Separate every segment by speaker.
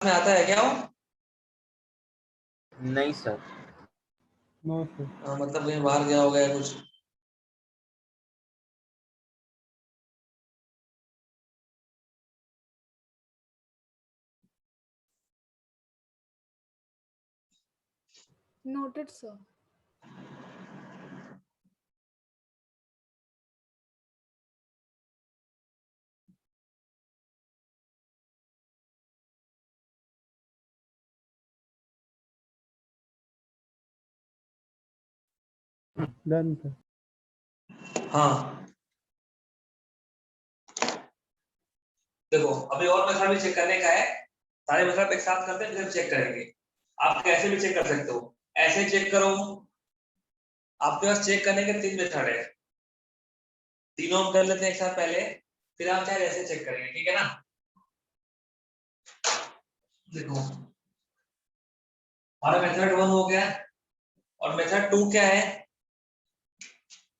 Speaker 1: में आता है क्या वो?
Speaker 2: नहीं सर।
Speaker 3: No sir.
Speaker 1: मतलब कहीं बाहर गया होगा या कुछ।
Speaker 4: Noted, sir.
Speaker 3: Done sir.
Speaker 1: हाँ देखो, अभी और मेथड भी चेक करने का है। सारे मेथड एक साथ करते हैं फिर चेक करेंगे। आप कैसे भी चेक कर सकते हो, ऐसे चेक करो। आपके पास चेक करने के 3 मेथड है, तीनों हम कर लेते हैं एक साथ पहले, फिर आप चाहे ऐसे चेक करेंगे, ठीक है ना। देखो हमारा मेथड 1 हो गया, और मेथड 2 क्या है?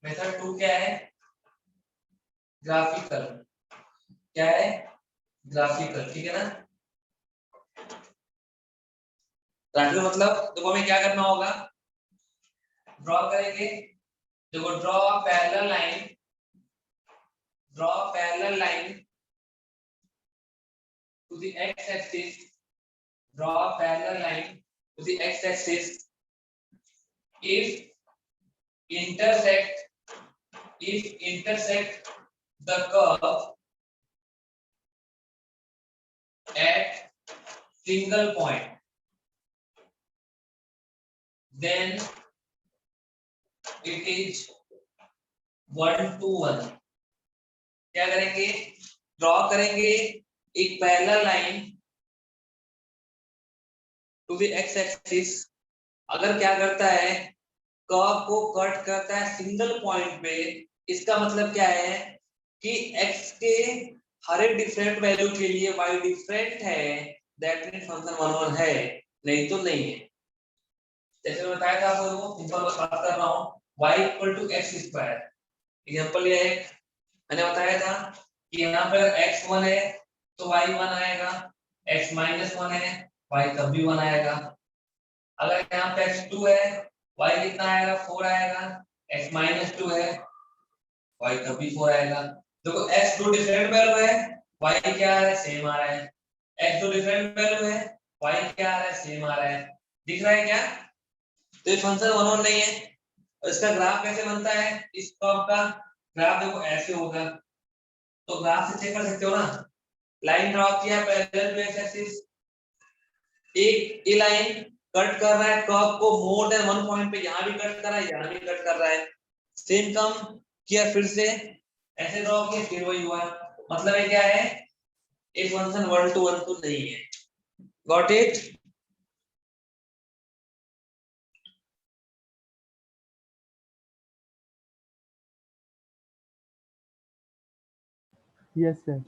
Speaker 1: मेथड 2 क्या है? ग्राफिकल। क्या है? ग्राफिकल, ठीक है ना। ग्राफिकल मतलब देखो हमें क्या करना होगा, ड्रॉ करेंगे। देखो draw parallel line, draw parallel line to the x axis, draw a parallel line to the x axis if intersect the curve at single point, then it is 1 to 1। क्या करेंगे, ड्रॉ करेंगे एक parallel line to the X axis. अगर क्या करता है, curve को cut करता है सिंगल पॉइंट पे, इसका मतलब क्या है कि x के हर एक डिफरेंट वैल्यू के लिए y डिफरेंट है, दैट मींस फंक्शन 1 1 है, नहीं तो नहीं है। जैसे मैं बताया था आपको, सिंपल बात कर रहा हूं, y x²। एग्जांपल ये है, मैंने बताया था कि यहाँ पर x1 है तो y1 आएगा, x-1 है y तब भी 1 आएगा। अगर यहाँ पे x2 है, y कितना आएगा, 4 आएगा, x-2 है y तब भी 4 आएगा। देखो x2 डिफरेंट वैल्यू है, y क्या आ रहा है, सेम आ रहा है। x2 डिफरेंट वैल्यू है, y क्या आ रहा है, सेम आ रहा है। दिख रहा है क्या? तो ये फंक्शन 1 1 नहीं है। और इसका ग्राफ कैसे बनता है, इस कर्व का ग्राफ देखो ऐसे होगा, तो ग्राफ से चेक कर सकते हो ना। लाइन ड्रॉ किया पैरेलल टू एक्स एक्सिस, एक ये लाइन कट कर रहा है कर्व को मोर देन 1 पॉइंट पे, यहां भी कट कर रहा है, यहां भी कट कर रहा है। सेम काम किया, फिर से ऐसे ड्रॉ किया, फिर वही हुआ। मतलब ये क्या है, एक फंक्शन 1 to 1 तो नहीं है। Got it?
Speaker 3: Yes sir.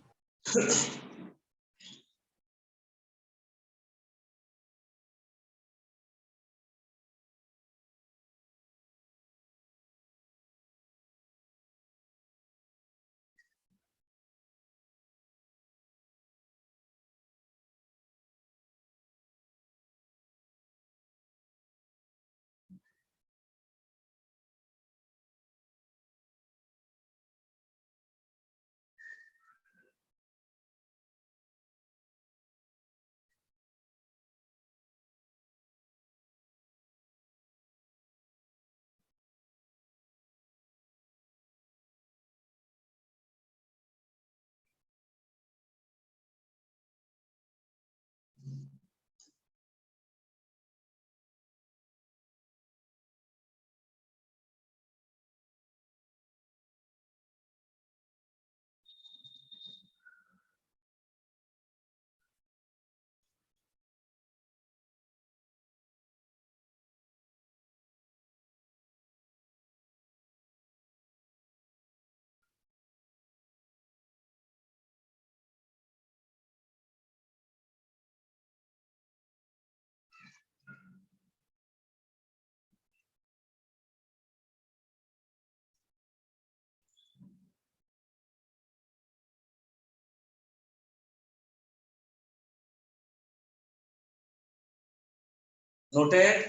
Speaker 1: Noted.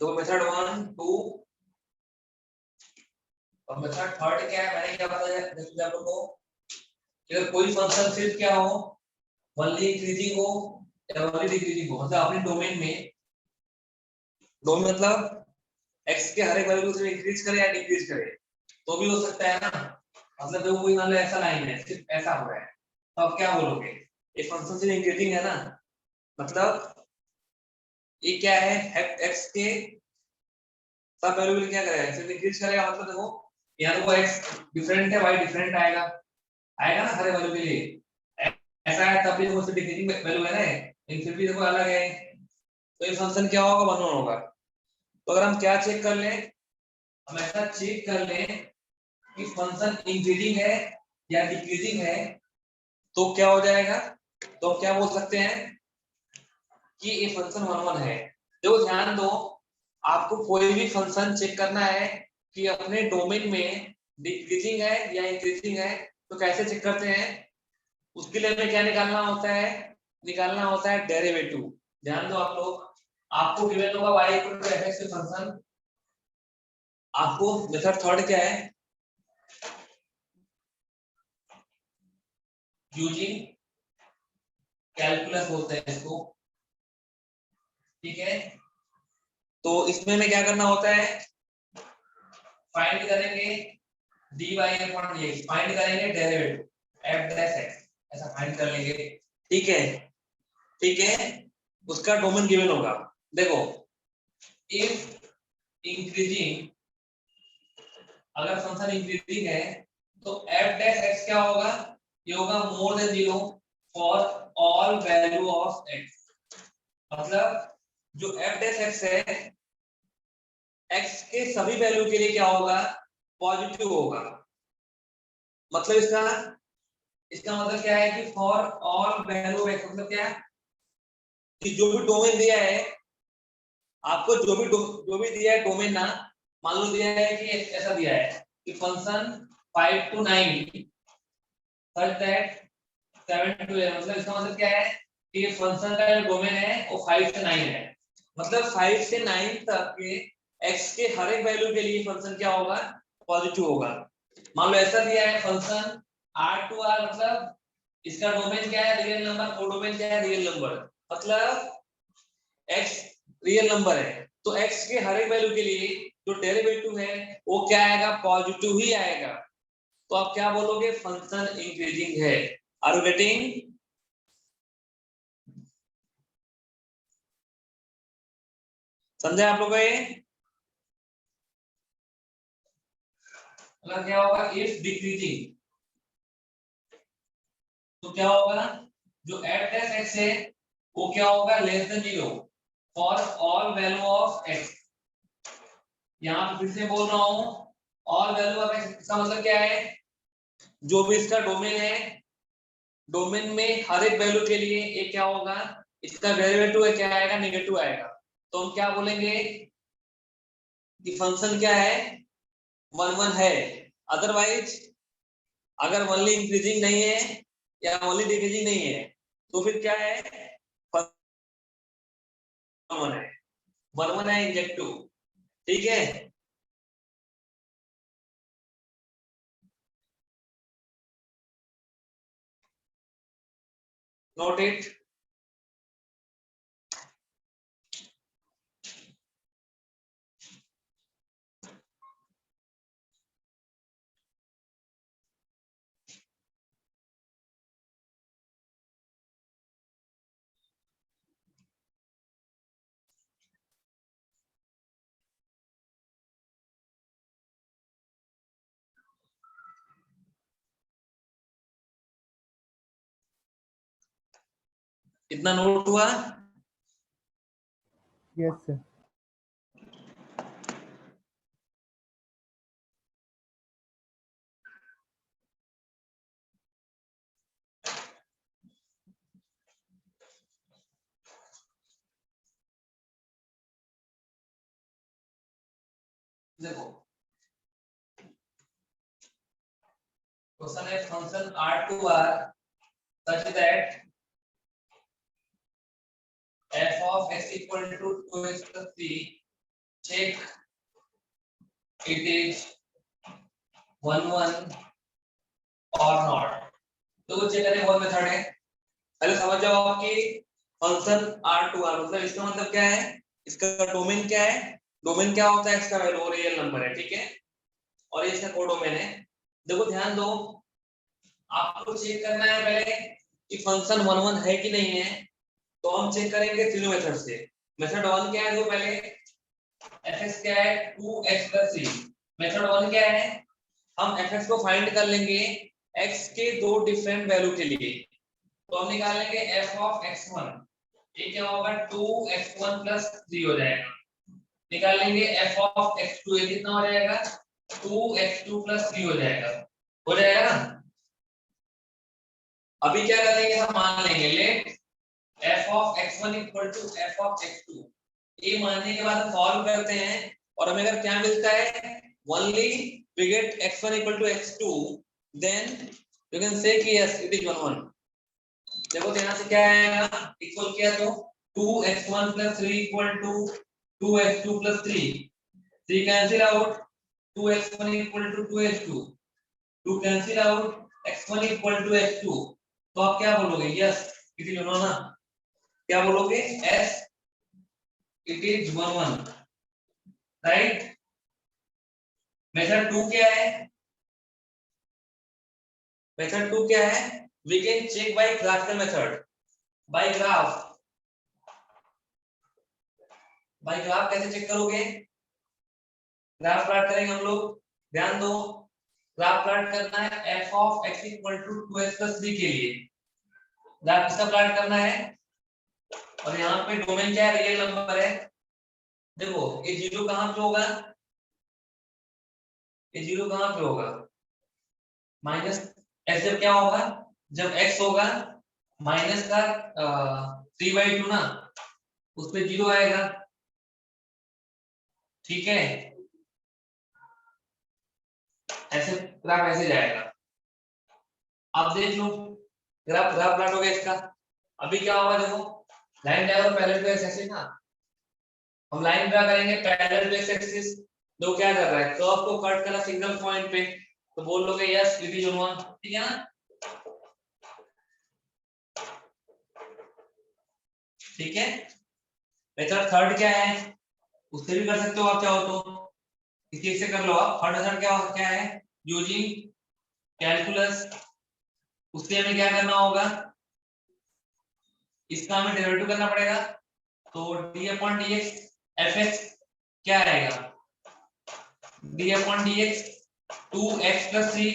Speaker 1: तो मेथड 1 2 और मेथड थर्ड क्या है, मैंने क्या बताया देखिए आप लोगों को, अगर कोई फंक्शन सिर्फ क्या हो, ओनली इंक्रीजिंग हो या ओनली डिक्रीजिंग हो, मतलब अपने डोमेन में, डोमेन मतलब x के हर एक वैल्यू को इंक्रीज करे या डिक्रीज करे तो भी हो सकता है ना। मतलब जो कोई मान लो ऐसा लाइन है सिर्फ ऐसा हो रहा है तो आप क्या बोलोगे, ये फंक्शन सिर्फ इंक्रीजिंग है ना, मतलब ये क्या है x के सब वैल्यू क्या करेगा सिर्फ इंक्रीज करेगा, मतलब देखो यहाँ तो x डिफरेंट है y डिफरेंट आएगा, आएगा ना हर वैल्यू के लिए, ऐसा है तब भी मुझसे डिक्रीजिंग वैल्यू है ना, लेकिन फिर भी देखो अलग है, तो ये फंक्शन क्या होगा, 1 होगा। तो अगर हम क्या चेक कर लें, हम ऐसा चेक कर लें कि फंक्शन इंक्रीजिंग है या डिक्रीजिंग है तो क्या हो जाएगा, तो क्या बोल सकते हैं कि ये फंक्शन 1 1 है। देखो ध्यान दो, आपको कोई भी फंक्शन चेक करना है कि अपने डोमेन में डिक्रीजिंग है या इंक्रीजिंग है तो कैसे चेक करते हैं, उसके लिए हमें क्या निकालना होता है, निकालना होता है डेरिवेटिव। ध्यान दो आप लोग, आपको गिवन होगा y equal to fx function, आपको मेथड थर्ड क्या है, यूजिंग कैलकुलस बोलते हैं इसको, ठीक है। तो इसमें में क्या करना होता है, फाइंड करेंगे dy अपॉन dx, फाइंड करेंगे डेरिवेटिव f डैश x, ऐसा फाइंड कर लेंगे, ठीक है, ठीक है। उसका डोमेन गिवन होगा, देखो इफ इंक्रीजिंग, अगर फंक्शन इंक्रीजिंग है तो f डैश x क्या होगा, ये होगा more than 0 for all value of x, मतलब जो f डैश x है x के सभी वैल्यू के लिए क्या होगा, पॉजिटिव होगा। मतलब इसका इसका मतलब क्या है कि for all value of x, मतलब क्या है कि जो भी डोमेन दिया है आपको, जो भी दिया है डोमेन ना, मान लो दिया है कि ऐसा दिया है कि function 5 to 9 such that 7 to 11, मतलब इसका मतलब क्या है कि ये फंक्शन का जो डोमेन है वो 5 से 9 है, मतलब 5 से 9 तक के x के हर एक वैल्यू के लिए फंक्शन क्या होगा, पॉजिटिव होगा। मान लो ऐसा दिया है फंक्शन r to r, मतलब इसका डोमेन क्या है, रियल नंबर, को डोमेन क्या है, रियल नंबर, मतलब x रियल नंबर है तो x के हर एक वैल्यू के लिए जो डेरिवेटिव है वो क्या आएगा, पॉजिटिव ही आएगा। तो आप क्या बोलोगे, फंक्शन इंक्रीजिंग है। आर यू गेटिंग, समझे आप लोग ये, अगर क्या होगा इफ डिक्रीजिंग तो क्या होगा, जो f डैश x है वो क्या होगा, less than 0 for all value of x। यहां पे फिर से बोल रहा हूं, ऑल वैल्यू ऑफ x इसका मतलब क्या है, जो भी इसका डोमेन है, डोमेन में हर एक वैल्यू के लिए ये क्या होगा, इसका डेरिवेटिव है क्या आएगा, नेगेटिव आएगा। तो हम क्या बोलेंगे कि फंक्शन क्या है, 1 1 है। अदरवाइज अगर ओनली इंक्रीजिंग नहीं है या ओनली डिक्रीजिंग नहीं है तो फिर क्या है, 1 है, 1 1 है इंजेक्टिव, ठीक है। Note it. इतना नोट हुआ,
Speaker 3: Yes, sir.
Speaker 1: देखो क्वेश्चन है function r to r such that f of x equal to 2x plus 3, check it is 1 1 or not। तो चेक करने बहुत मेथड है। पहले समझ जाओ आपकी फंक्शन r2r मतलब इसका मतलब क्या है, इसका डोमेन क्या है, डोमेन क्या होता है, इसका वैल्यू रियल नंबर है, ठीक है, और ये इसका कोडोमेन है। देखो ध्यान दो, आपको चेक करना है पहले कि फंक्शन 1 1 है कि नहीं है। तो हम चेक करेंगे तीनों मेथड से। मेथड 1 क्या है, तो पहले fx क्या है 2x 3। मेथड 1 क्या है, हम fx को फाइंड कर लेंगे x के दो डिफरेंट वैल्यू के लिए। तो हम निकालेंगे f of x1, ये क्या होगा 2x1 3 हो जाएगा। निकालेंगे f of x2, ये कितना हो जाएगा 2x2 3 हो जाएगा, हो जाएगा ना। अभी क्या करेंगे, हम मान लेंगे let f of x1 equal to f of x2। ये मानने के बाद हम सॉल्व करते हैं और हमें अगर क्या मिलता है only we get x1 equal to x2, then you can say कि यस इट इज 1 1। देखो तो यहाँ से क्या आएगा, इक्वल किया तो 2x1 3 equal to 2x2 3, 3 cancel out, 2x1 equal to 2x2, 2 cancel out, x1 equal to x2। तो आप क्या बोलोगे, यस इट इज 1 1 ना, क्या बोलोगे s it is 1 1, right. Method 2 क्या है, मेथड 2 क्या है, we can check by graphical method. By graph, by graph कैसे चेक करोगे, ग्राफ प्लॉट करेंगे हम लोग। ध्यान दो, ग्राफ प्लॉट करना है f of x equal to 2x 3 के लिए, ग्राफ किसका प्लॉट करना है, और यहाँ पे डोमेन क्या है, रियल नंबर है। देखो ये जीरो कहाँ पे होगा, ये जीरो कहाँ पे होगा, माइनस x जब क्या होगा, जब x होगा माइनस का 3/2 ना, उस पे जीरो आएगा, ठीक है। ऐसे ग्राफ ऐसे जाएगा, आप देख लो ग्राफ ग्राफ प्लॉट हो गया इसका। अभी क्या होगा, देखो line draw parallel to X axis ना, हम लाइन ड्रा करेंगे पैरेलल टू एक्स एक्सिस। तो क्या कर रहा है, कर्व को कट करना सिंगल पॉइंट पे, तो बोल लोगे यस इट इज 1 1, ठीक है ना, ठीक है। मेथड थर्ड क्या है, उससे भी कर सकते हो आप चाहो तो, इसी से कर लो आप। थर्ड मेथड क्या क्या है, यूजिंग कैलकुलस। उससे हमें क्या करना होगा, इसका हमें डेरिवेटिव करना पड़ेगा। तो d अपॉन dx fx क्या आएगा, d अपॉन dx 2x 3,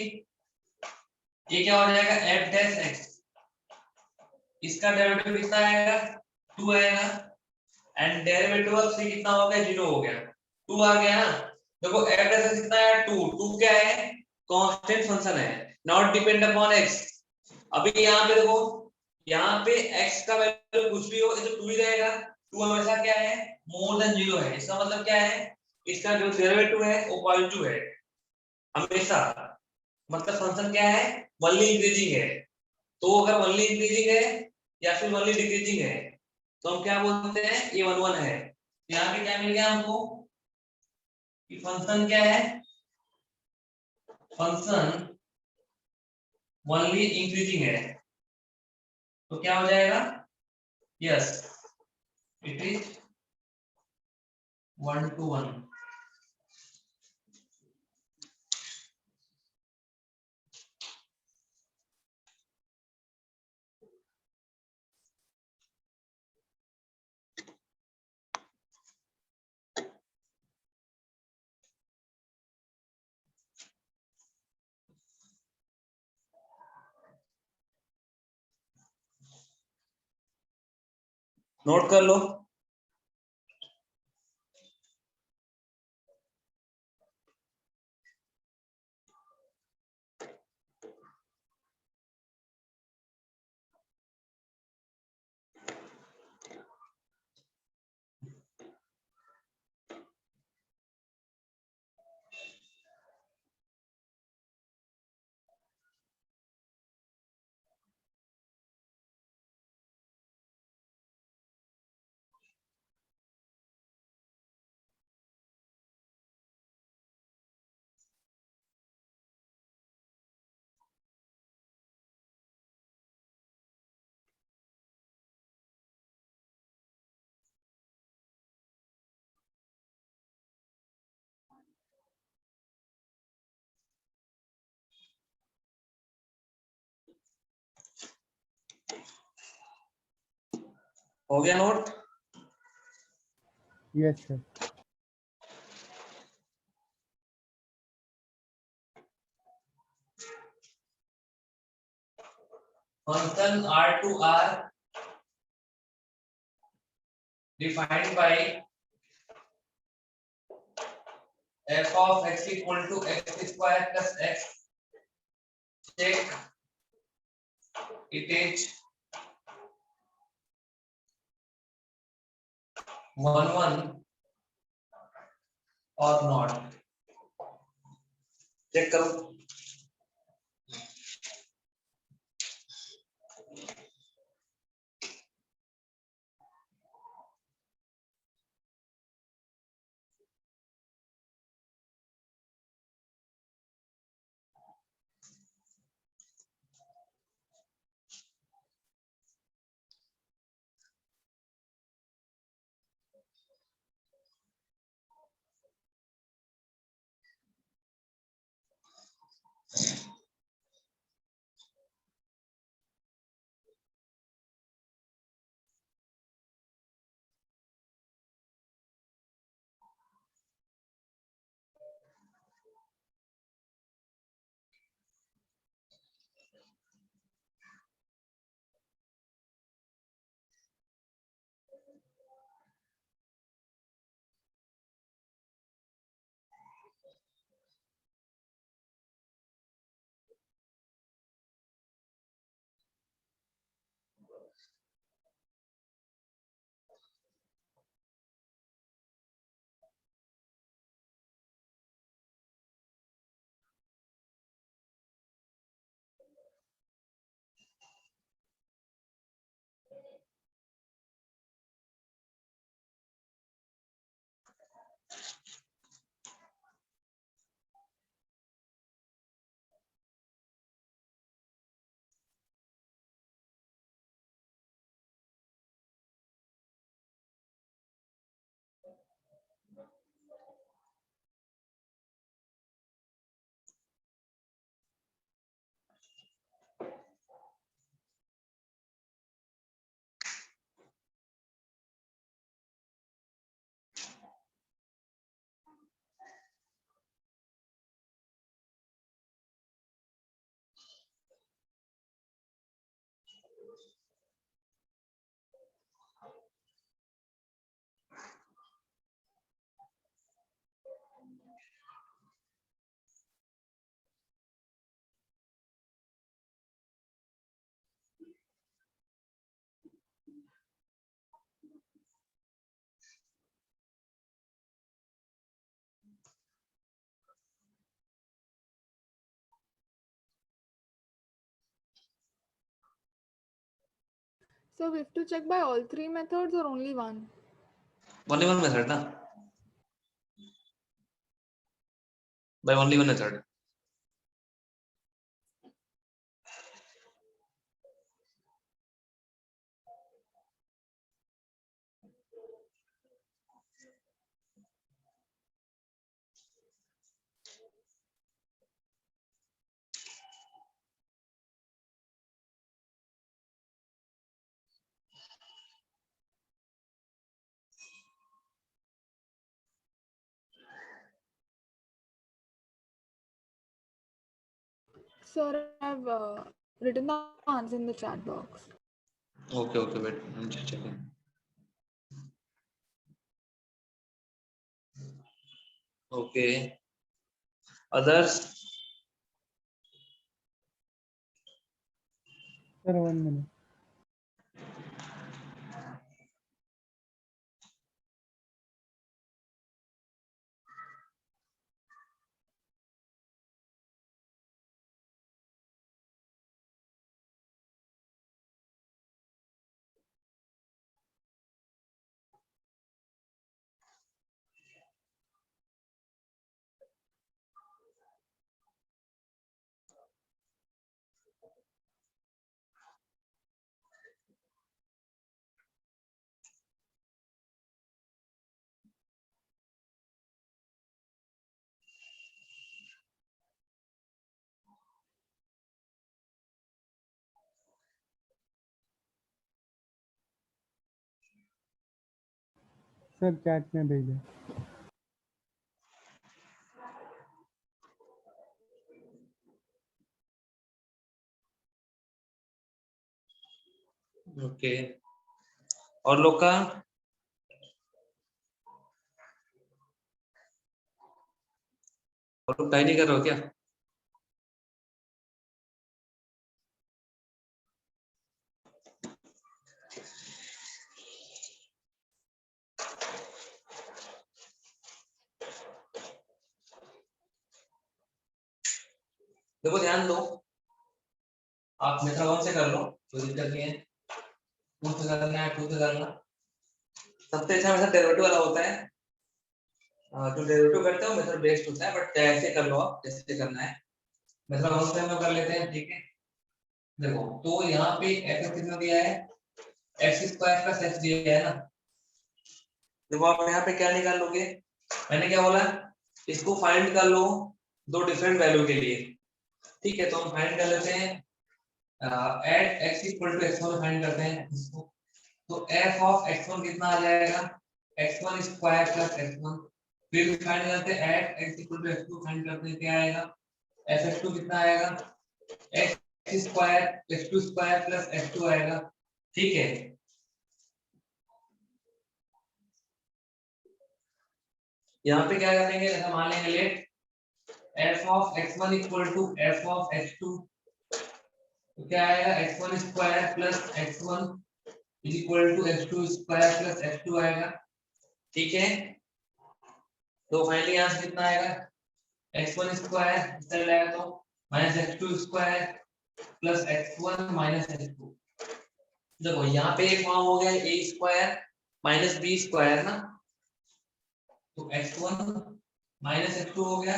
Speaker 1: ये क्या हो जाएगा f डैश x, इसका डेरिवेटिव कितना आएगा 2 आएगा, एंड डेरिवेटिव ऑफ c कितना हो गया 0 हो गया, 2 आ गया ना। देखो f डैश x कितना है 2, 2 क्या है कांस्टेंट फंक्शन है, नॉट डिपेंड अपॉन x। अभी यहाँ पे देखो, यहाँ पे x का वैल्यू कुछ भी हो ये तो 2 ही रहेगा, 2 हमेशा क्या है मोर देन 0 है, इसका मतलब क्या है, इसका जो डेरिवेटिव है वो पॉजिटिव है हमेशा, मतलब फंक्शन क्या है ओनली इंक्रीजिंग है। तो अगर ओनली इंक्रीजिंग है या फिर ओनली डिक्रीजिंग है तो हम क्या बोलते हैं ये 1 1 है। यहाँ पे क्या मिल गया हमको कि फंक्शन क्या है, फंक्शन ओनली इंक्रीजिंग है, तो क्या हो जाएगा, yes it is 1 to 1। Note कर लो। हो गया note?
Speaker 3: Yes, sir.
Speaker 1: Function R to R defined by f of x equal to x square plus x. Check it is 1 or not. Check करो.
Speaker 2: So we have to check by all three methods or only one?
Speaker 1: Only one method, na? By only one method.
Speaker 2: Sir, I've written the answer in the chat box.
Speaker 1: Okay, okay, wait, I'm just checking. Okay. Others?
Speaker 3: Sir, 1 minute. Sir chat में भेजा।
Speaker 1: Okay, और लोग का और लोग tie नहीं कर रहे हो क्या? देखो ध्यान दो, आप मेथड 1 से कर लो, कोई दिक्कत नहीं है। 2 से करना है, 2 से करना। सबसे अच्छा मेथड डेरिवेटिव वाला होता है। जो डेरिवेटिव करते हो मेथड बेस्ड होता है, बट ऐसे कर लो आप जैसे करना है। मेथड 1 से हम लोग कर लेते हैं, ठीक है। देखो तो यहाँ पे f कितना दिया है, x स्क्वायर प्लस x दिया है ना। देखो आप यहाँ पे क्या निकाल लोगे, मैंने क्या बोला, इसको फाइंड कर लो दो डिफरेंट वैल्यू के लिए, ठीक है। तो हम फाइंड कर लेते हैं, at x equal to x1 find करते हैं इसको। तो f ऑफ x1 कितना आ जाएगा, x1 स्क्वायर प्लस x1। फिर फाइंड करते हैं at x equal to x2 find करते हैं, क्या आएगा, f(x2) कितना आएगा, x square x2 square plus x2 आएगा, ठीक है। यहाँ पे क्या करेंगे, ऐसा मान लेंगे let f of x1 equal to f of x2, तो क्या आएगा, x1 square plus x1 is equal to x2 square plus x2 आएगा, ठीक है। तो फाइनली यहाँ से कितना आएगा, x1 स्क्वायर इस तरह लाएगा तो minus x2 square plus x1 minus x2। देखो यहाँ पे एक फॉर्म हो गया a square minus b square ना, तो x1 माइनस x2 हो गया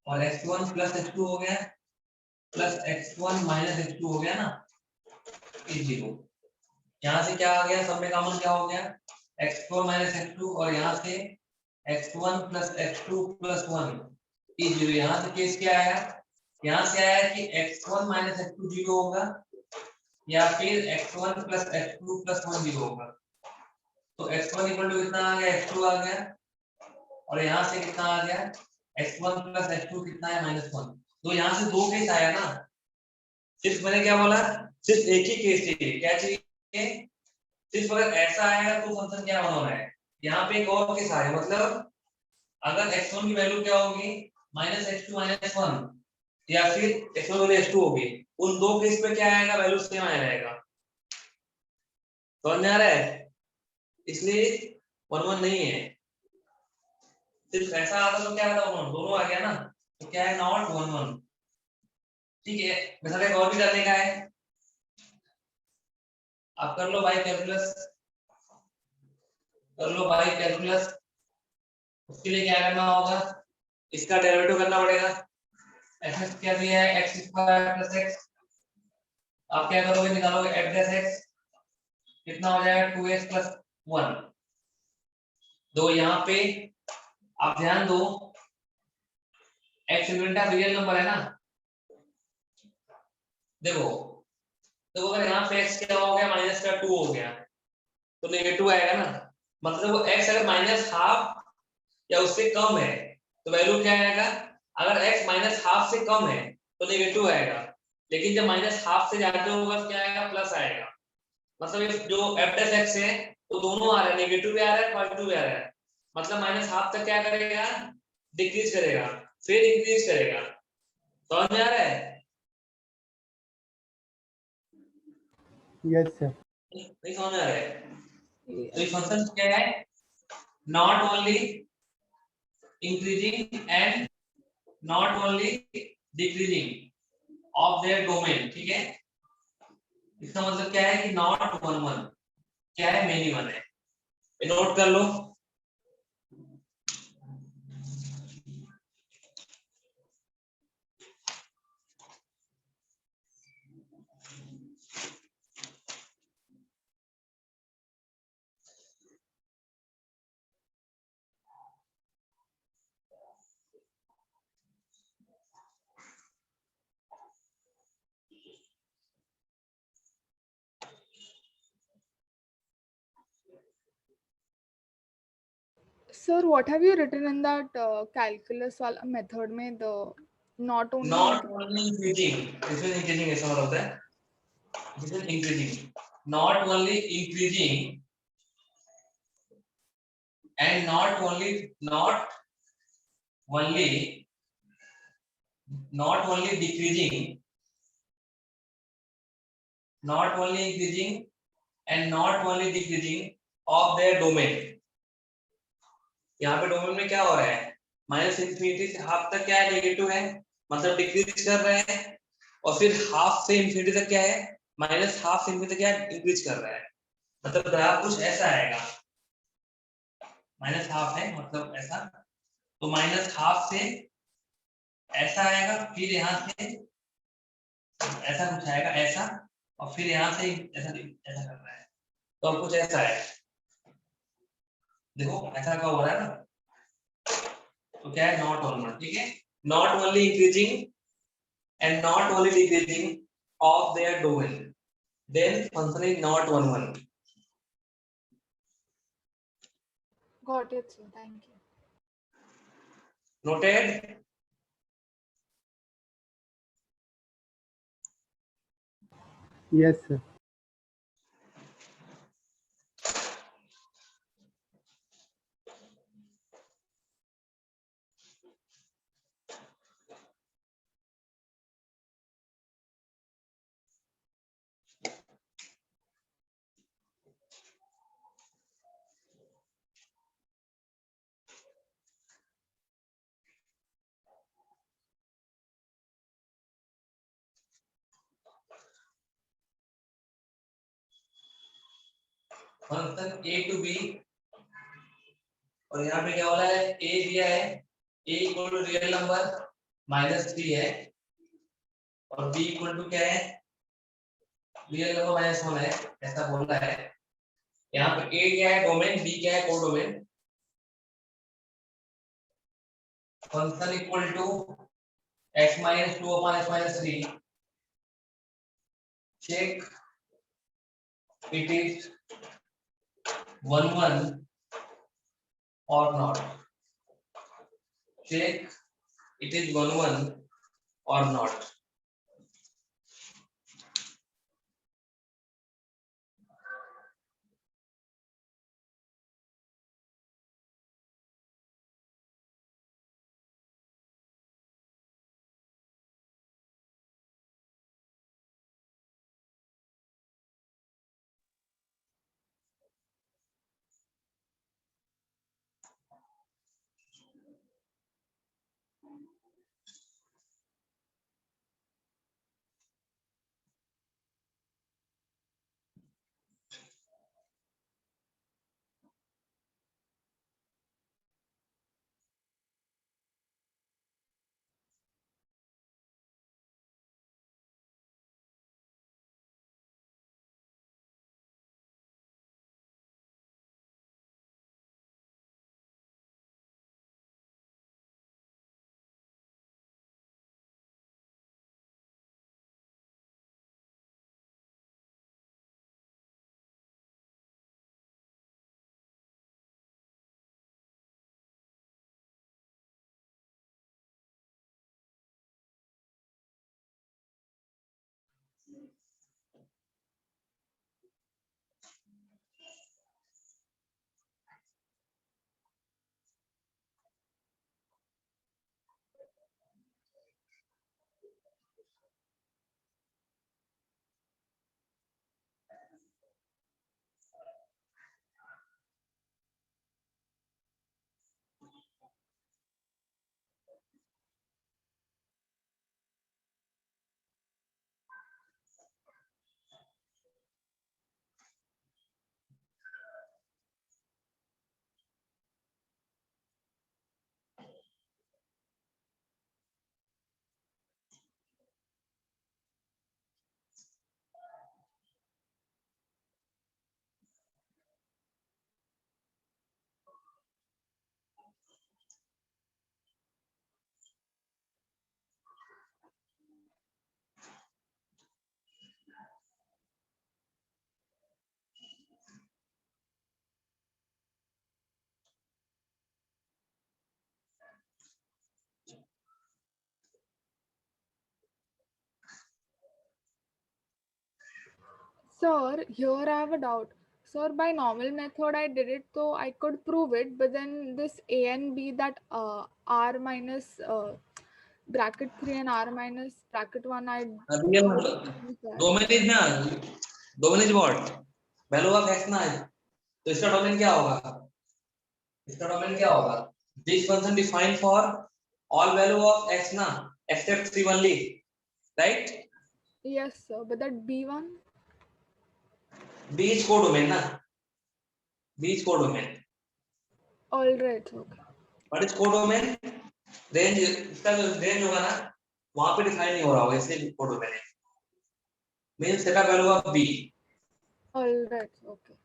Speaker 1: और x1 प्लस x2 हो गया प्लस x1 माइनस x2 हो गया ना, ये 0। यहाँ से क्या आ गया, सब में कॉमन क्या हो गया, x4 माइनस x2 और यहाँ से x1 प्लस x2 प्लस 1 ये 0। यहाँ से केस क्या आया, यहाँ से आया कि x1 माइनस x2 0 होगा या फिर x1 प्लस x2 प्लस 1 0 होगा। तो x1 इक्वल टू कितना आ गया, x2 आ गया और यहाँ से कितना आ गया, x1 प्लस x2 कितना है, -1। तो यहाँ से दो केस आया ना, सिर्फ मैंने क्या बोला, सिर्फ एक ही केस चाहिए, क्या चाहिए, सिर्फ अगर ऐसा आएगा तो फंक्शन क्या होना है। यहाँ पे एक और केस आया, मतलब अगर x1 की वैल्यू क्या होगी, -x2 -1 या फिर x1 x2 होगी, उन दो केस पे क्या आएगा, वैल्यू सेम आ जाएगा। समझ में आ रहा है, इसलिए 1 1 नहीं है, सिर्फ ऐसा आता तो क्या आता, 1 दोनों आ गया ना, तो क्या है, नॉट 1 1, ठीक है। मिसाल एक और भी करने का है, आप कर लो बाय कैलकुलस, कर लो बाय कैलकुलस। उसके लिए क्या करना होगा, इसका डेरिवेटिव करना पड़ेगा। x क्या दिया है, x स्क्वायर प्लस x, आप क्या करोगे, निकालोगे f डैश x, कितना हो जाएगा 2x प्लस 1। तो यहाँ पे आप ध्यान दो, x यूनिट रियल नंबर है ना, देखो देखो अगर यहाँ पे x क्या हो गया, -2 हो गया तो नेगेटिव आएगा ना, मतलब वो x अगर -12 या उससे कम है तो वैल्यू क्या आएगा, अगर x -12 से कम है तो नेगेटिव आएगा, लेकिन जब -12 से ज्यादा होगा तो क्या आएगा, प्लस आएगा। मतलब ये जो f डैश x है वो दोनों आ रहा है, नेगेटिव भी आ रहा है पॉजिटिव भी आ रहा है, मतलब -12 तक क्या करेगा, डिक्रीज करेगा फिर इंक्रीज करेगा। समझ में आ रहा है,
Speaker 3: यस सर।
Speaker 1: नहीं समझ में आ रहा है, तो ये
Speaker 2: Yes.
Speaker 1: फंक्शन क्या है, not only increasing and not only decreasing of their domain, ठीक है। इसका मतलब क्या है कि नॉट 1 1, क्या है, मेनी 1 है, नोट कर लो।
Speaker 2: sir, what have you written in that calculus वाला method में the not only
Speaker 1: Not only increasing, इसमें increasing ऐसा मतलब होता है, this is increasing, not only increasing and not only decreasing, not only increasing and not only decreasing of their domain. यहाँ पे domain में क्या हो रहा है, माइनस इंफिनिटी से हाफ तक क्या है, नेगेटिव है, मतलब डिक्रीज कर रहे हैं, और फिर हाफ से इंफिनिटी तक क्या है, माइनस हाफ से इंफिनिटी तक क्या है, इंक्रीज कर रहा है। मतलब ग्राफ कुछ ऐसा आएगा, माइनस हाफ है मतलब ऐसा, तो माइनस हाफ से ऐसा आएगा, फिर यहाँ से ऐसा कुछ आएगा ऐसा, और फिर यहाँ से ऐसा ऐसा कर रहा है, तो अब कुछ ऐसा है, देखो ऐसा क्या हो रहा है ना, तो क्या है, नॉट ऑन, ठीक है, not only increasing and not only decreasing of their domain, then function is not 1 1.
Speaker 2: got it, sir. Thank you.
Speaker 1: Noted.
Speaker 3: Yes, sir.
Speaker 1: Function a to b, और यहाँ पे क्या वाला है, a दिया है, a equal to real number -3 है, और b इक्वल टू क्या है, रियल नंबर -1 है, ऐसा बोल रहा है। यहाँ पे a क्या है, डोमेन, b क्या है, codomain. Function equal to x - 2 upon x - 3, check it is 1 1 or not, check it is 1 1 or not.
Speaker 2: Sir, here I have a doubt. Sir, by normal method I did it, so I could prove it. But then this a and b, that r minus bracket 3 and r minus bracket 1, I
Speaker 1: real
Speaker 2: how to
Speaker 1: मतलब
Speaker 2: use that?
Speaker 1: Domain is ना, domain is what, value of x ना है, तो इसका domain क्या होगा, इसका domain क्या होगा, this function define for all value of x ना, except 3 only, right.
Speaker 2: Yes, sir. But that b1.
Speaker 1: B is codomain ना, B is codomain,
Speaker 2: All right. Okay.
Speaker 1: What is codomain, range, इसका जो range होगा ना वहां पे डिफाइन नहीं हो रहा होगा, इसलिए कोडोमेन है, means set value of B.
Speaker 2: All right. Okay.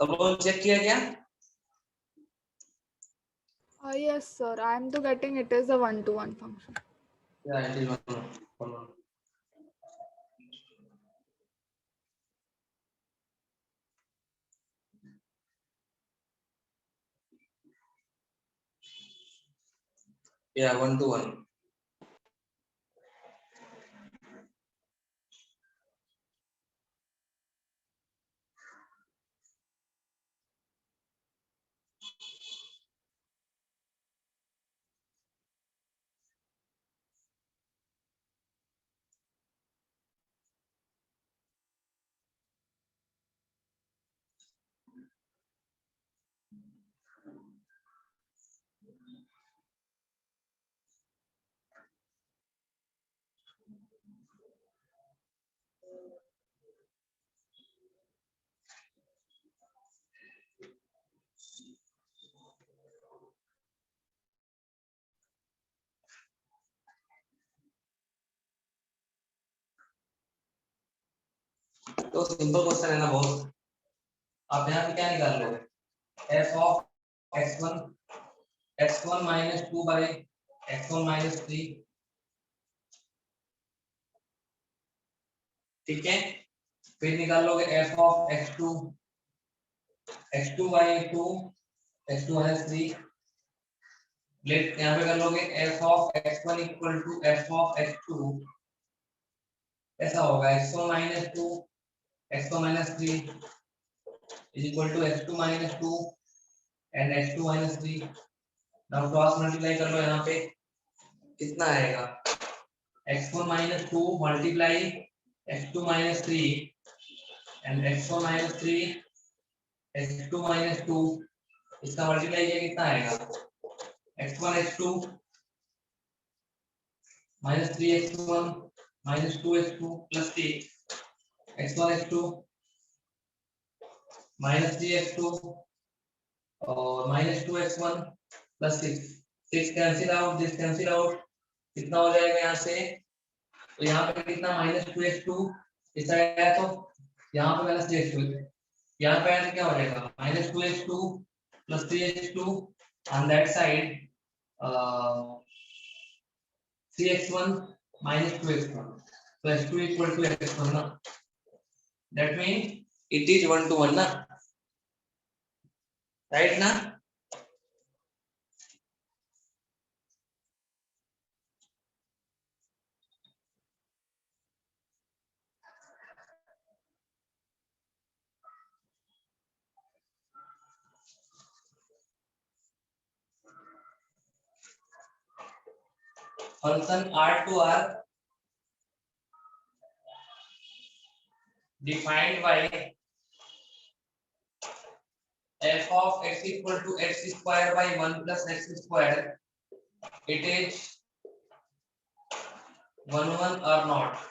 Speaker 1: सब लोगों चेक किया क्या?
Speaker 2: Yes, sir. I am to getting it is a one-to-one function.
Speaker 1: या इट इज वन, या 1 to 1। तो सिंपल क्वेश्चन है ना बहुत, आप यहाँ पे क्या निकाल लोगे, f of x1 x1 minus 2 by x1 minus 3, ठीक है। फिर निकाल लोगे f of x2 x2 by 2 x2 minus 3, let यहाँ पे कर लोगे f of x1 equal to f of x2, ऐसा होगा x1 minus 2 x1 minus 3 is equal to x2 minus 2 and x2 minus 3। Now cross multiply कर लो, यहाँ पे कितना आएगा, x1 minus 2 multiply x2 minus 3 and x1 minus 3 x2 minus 2, इसका multiply किया कितना आएगा, x1 x2 minus 3 x1 minus 2 x2 plus 3 x1 x2 minus 3 x2 और minus 2 x1 plus 6, 6 cancel out, this cancel out, कितना हो जाएगा यहाँ से, तो यहाँ पे कितना -2 x2, इस साइड आया तो यहाँ पे -3 x2, यहाँ पे आया तो क्या हो जाएगा -2 x2 plus 3 x2 on that side, 3 x1 minus 2 x1, so x2 equal to x1 ना, that means it is 1 to 1 ना, right ना। Function R to R defined by f of x equal to x square by 1 plus x square, it is 1 1 or not।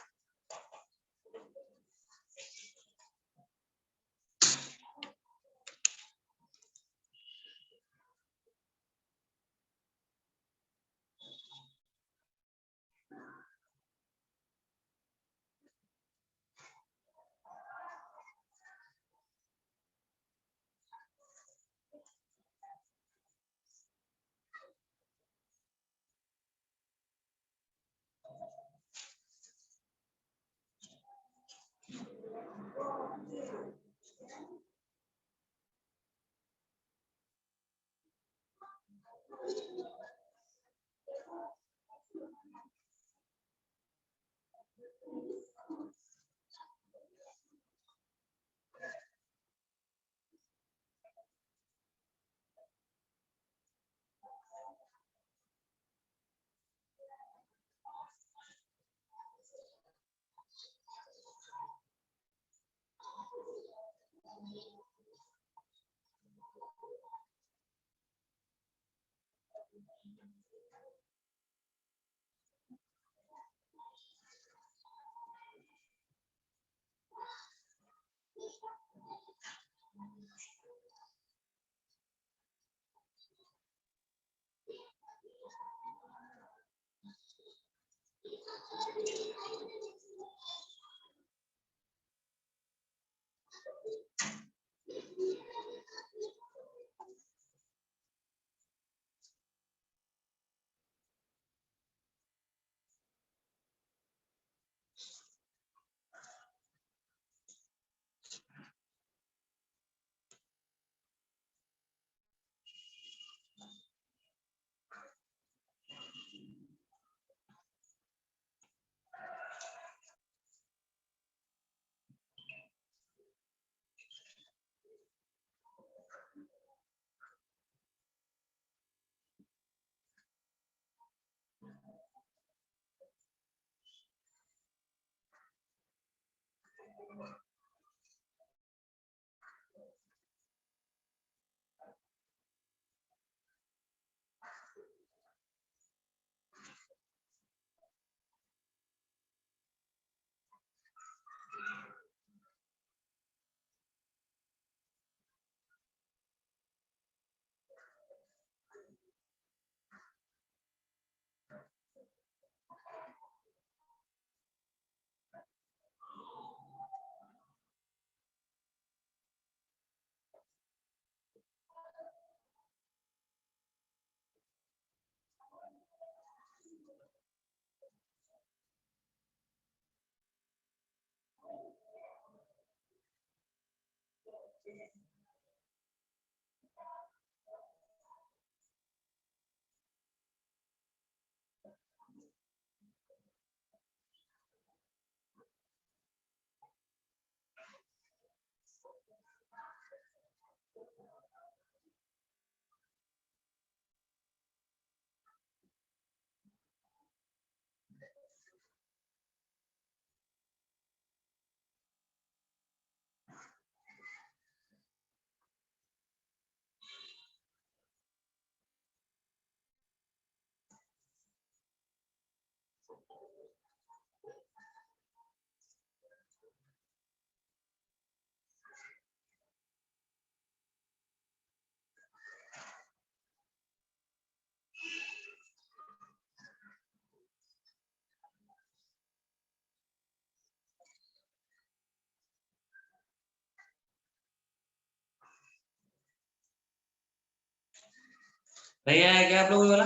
Speaker 1: नहीं आया क्या आप लोगों को वाला?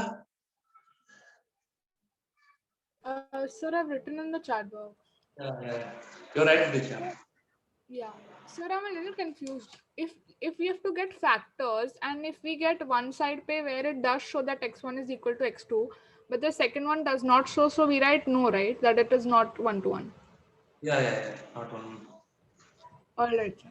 Speaker 2: Sir, I've written in the chat box.
Speaker 1: You're right, Disha.
Speaker 2: Yeah. Sir, I'm a little confused. If we have to get factors, and if we get one side pay where it does show that x1 is equal to x2, but the second one does not show, so we write no, right? That it is not 1-to-1.
Speaker 1: Yeah. Not one.
Speaker 2: All right, sir.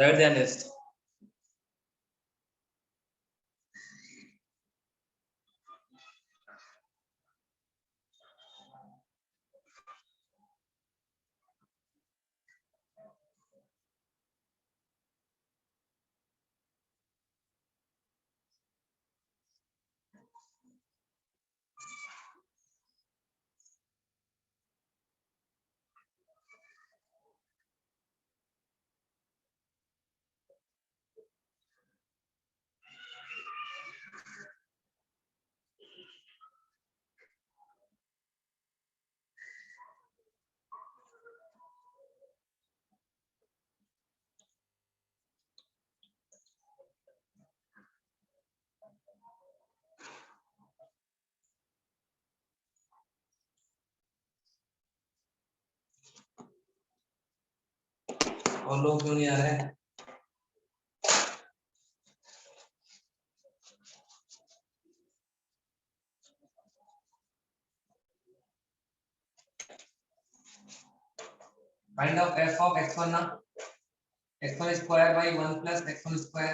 Speaker 1: Write the list. और लोग क्यों नहीं आ रहे हैं? Find out f of x1 now. x1 square by 1 plus x1 square,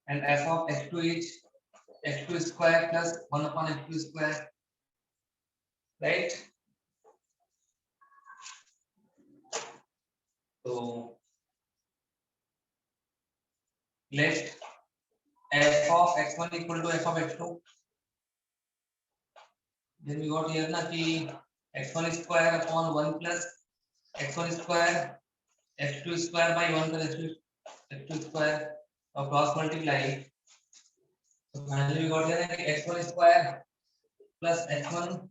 Speaker 1: and f of x2 is x2 square plus 1 upon x2 square, right? So let f of x1 equal to f of x2. Then we got here na ki x1 square upon 1 plus x1 square, x2 square by 1 plus x2 square, or cross multiply. So finally we got here na ki x1 square plus x1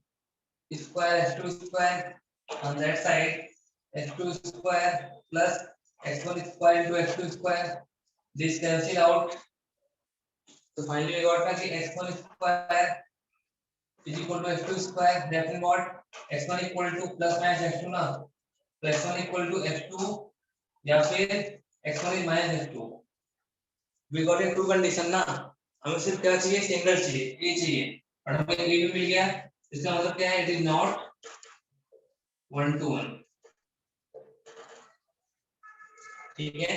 Speaker 1: square x2 square on that side, x2 square plus x1 square into x2 square. This cancel out. So finally we got that x1 square is equal to x2 square. That means what? x1 equal to plus minus x2 ना. So x1 equal to x2 या फिर x1 is minus x2. We got a two condition ना. हमें सिर्फ क्या चाहिए? Single चाहिए, a चाहिए. और हमें a भी मिल गया. इसका मतलब क्या है? It is not 1 to 1. ठीक है?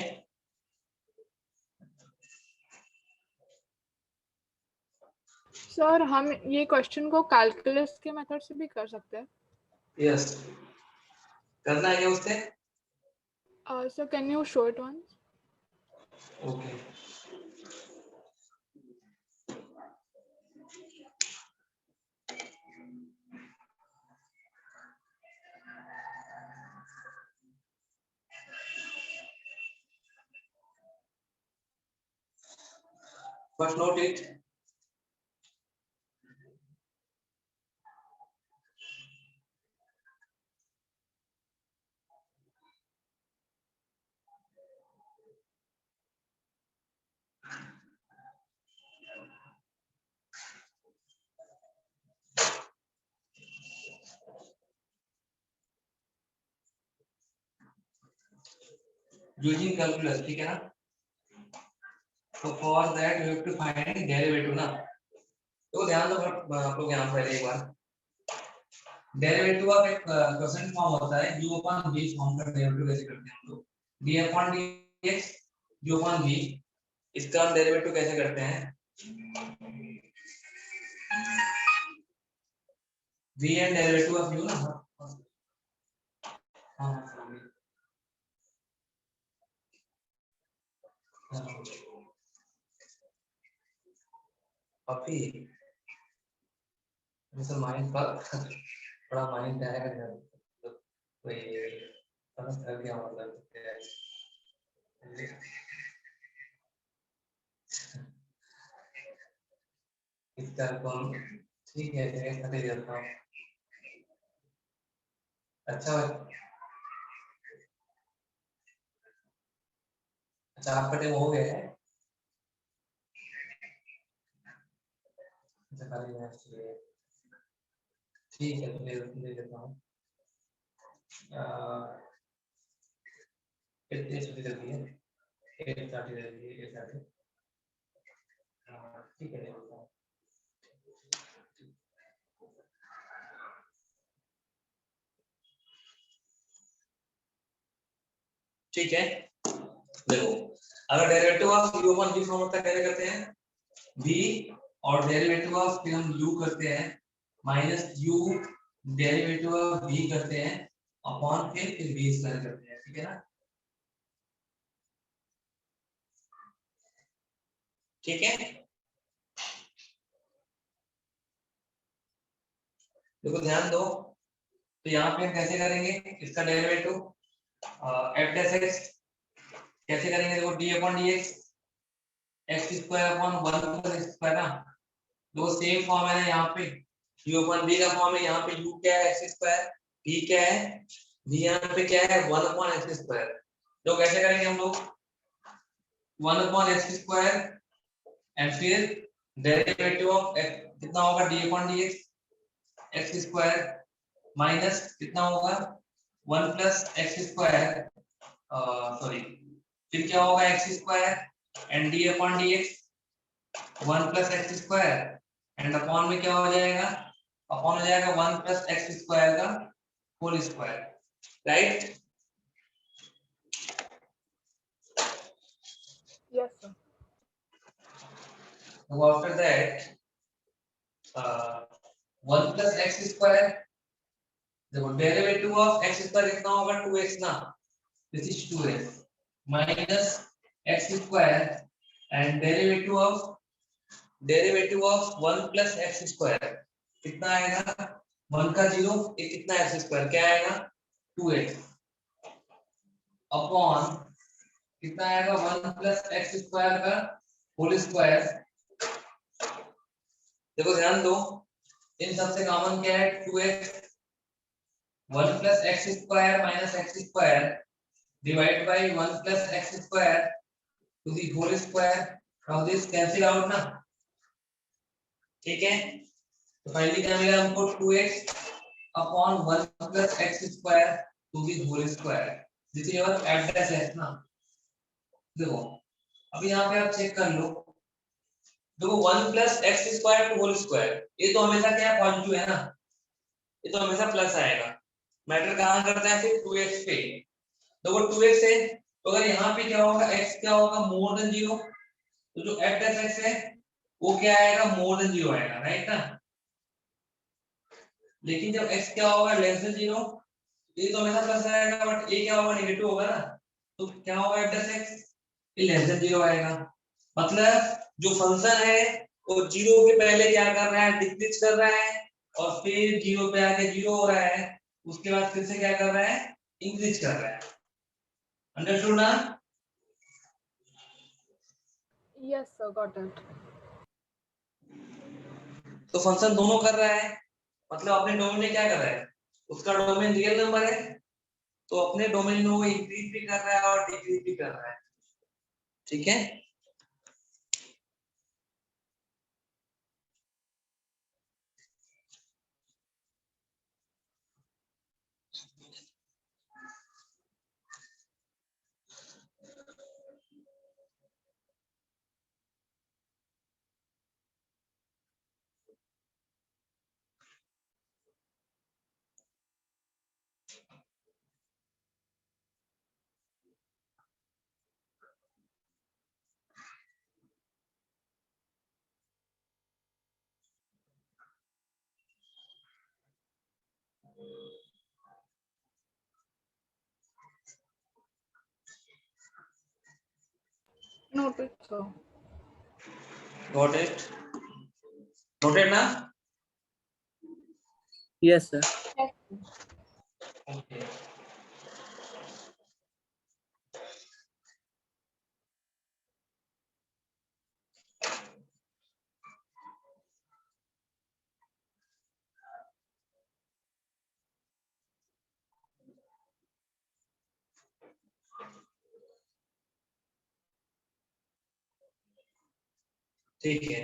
Speaker 2: सर हम ये क्वेश्चन को कैलकुलस के मेथड से भी कर सकते हैं?
Speaker 1: Yes. करना है क्या उससे?
Speaker 2: Sir can you show it once?
Speaker 1: Okay. First note it. Using calculus, ठीक है ना? So for that you have to find derivative ना. तो ध्यान दो आपको यहाँ पहले एक बार. डेरिवेटिव ऑफ एक क्वेश्चन फॉर्म होता है u upon v फॉर्म का डेरिवेटिव कैसे करते हैं हम लोग? d upon dx u upon v, इसका हम डेरिवेटिव कैसे करते हैं? v and derivative of u ना. हाँ अभी मिस्टर माइंड पर बड़ा माइंड है कोई समझ कर दिया मतलब इसका कौन ठीक है खाते देता हूँ. अच्छा आपका टाइम हो गया है. ठीक है तो ले लेता हूँ. कितनी छुट्टी लगी है? 8:30 लगी है. 8:30. ठीक है ले लेता हूँ. ठीक है देखो अगर derivative of u upon v form होता है कैसे करते हैं? v और डेरिवेटिव ऑफ फिर हम u करते हैं minus u derivative of v करते हैं अपॉन फिर v स्क्वायर करते हैं. ठीक है ना? ठीक है देखो ध्यान दो. तो यहाँ पे हम कैसे करेंगे इसका डेरिवेटिव? f dash x कैसे करेंगे? देखो d upon dx x square upon 1 plus x square ना. दो सेम फॉर्म है ना यहाँ पे. u upon v का फॉर्म है यहाँ पे. u क्या है? x square. v क्या है? v यहाँ पे क्या है? 1 अपॉन x स्क्वायर. तो कैसे करेंगे हम लोग? 1 अपॉन x स्क्वायर एंड फिर डेरिवेटिव ऑफ कितना होगा? d upon dx x square minus कितना होगा? 1 प्लस x स्क्वायर सॉरी, फिर क्या होगा x square and d upon d x 1 plus x square and upon में क्या हो जाएगा, अपॉन हो जाएगा 1 प्लस एक्स स्क्वायर का whole square, right.
Speaker 2: Yes, sir.
Speaker 1: Now after that 1 plus x square, देखो डेरिवेटिव ऑफ x स्क्वायर कितना होगा 2x ना, this is 2x minus x square and derivative of 1 plus x square कितना आएगा, 1 का 0, ये कितना x स्क्वायर क्या आएगा 2x अपॉन कितना आएगा 1 प्लस x स्क्वायर का होल स्क्वायर। देखो ध्यान दो, इन सबसे कॉमन क्या है 2x, 1 plus x square minus x square divide by 1 plus x square to the whole square, from this cancel out ना, ठीक है। तो फाइनली क्या मिला हमको 2x upon 1 plus x square to the whole square, this is your address है ना। देखो अभी यहाँ पे आप चेक कर लो, देखो 1 plus x square to whole square, ये तो हमेशा क्या पॉजिटिव है ना, ये तो हमेशा प्लस आएगा, मैटर कहां करता है फिर 2x पे, देखो 2x है तो अगर यहाँ पे क्या होगा x क्या होगा मोर देन 0, तो जो एड्रेस x है वो क्या आएगा मोर देन 0 आएगा, राइट ना। लेकिन जब x क्या होगा लेस देन 0, ये तो हमेशा प्लस आएगा, बट ये क्या होगा नेगेटिव होगा ना, तो क्या होगा एड्रेस x ये लेस देन 0 आएगा। मतलब जो फंक्शन है वो 0 के पहले क्या कर रहा है डिक्रीज कर रहा है, और फिर 0 पे आके 0 हो रहा है, उसके बाद फिर से क्या कर रहा है इंक्रीज कर रहा है, अंडरस्टूड ना।
Speaker 2: Yes, sir. Got it.
Speaker 1: तो फंक्शन दोनों कर रहा है, मतलब अपने डोमेन में क्या कर रहा है, उसका डोमेन रियल नंबर है तो अपने डोमेन में वो इंक्रीज भी कर रहा है और डिक्रीज भी कर रहा है, ठीक है।
Speaker 2: Noted, sir.
Speaker 1: Got it, noted ना।
Speaker 3: Yes, sir.
Speaker 2: Yes.
Speaker 1: ओके ठीक है।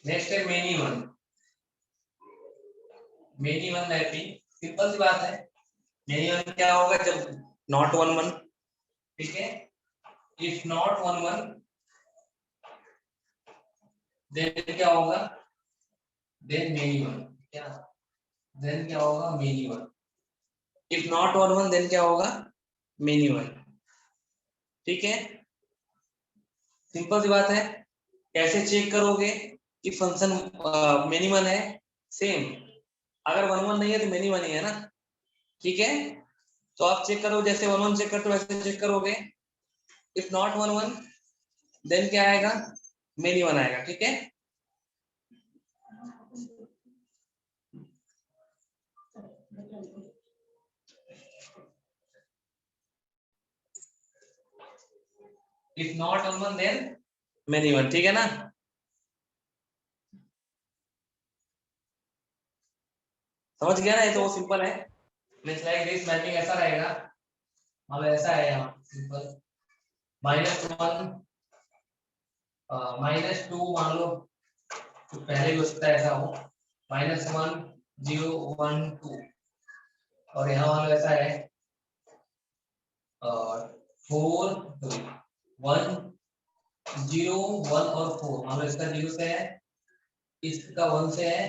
Speaker 1: नेक्स्ट है many one, many one mapping simple सी बात है, मेनी वन क्या होगा जब नॉट 1 1, ठीक है, इफ नॉट 1 1 देन क्या होगा, देन मेनी वन, क्या देन क्या होगा many one, if not 1 1 then क्या होगा मेनी वन, ठीक है। सिंपल सी बात है, कैसे चेक करोगे कि फंक्शन मिनिमल है, सेम अगर 1 1 नहीं है तो मिनिमल ही है ना, ठीक है। तो आप चेक करो जैसे 1 1 चेक करते हो वैसे चेक करोगे, इफ नॉट 1 1 देन क्या आएगा मिनिमल आएगा, ठीक है। इफ नॉट 1 1 देन मिनिमल, ठीक है ना। समझ गया ना, ये तो वो सिंपल है, मींस लाइक दिस मैपिंग ऐसा रहेगा, मतलब ऐसा है यहाँ सिंपल -1 -2 मान लो, तो पहले भी हो सकता है ऐसा हो, -1 0 1 2, और यहाँ मान लो ऐसा है 4 1 0 1 और 4, मान लो इसका 0 से है, इसका 1 से है,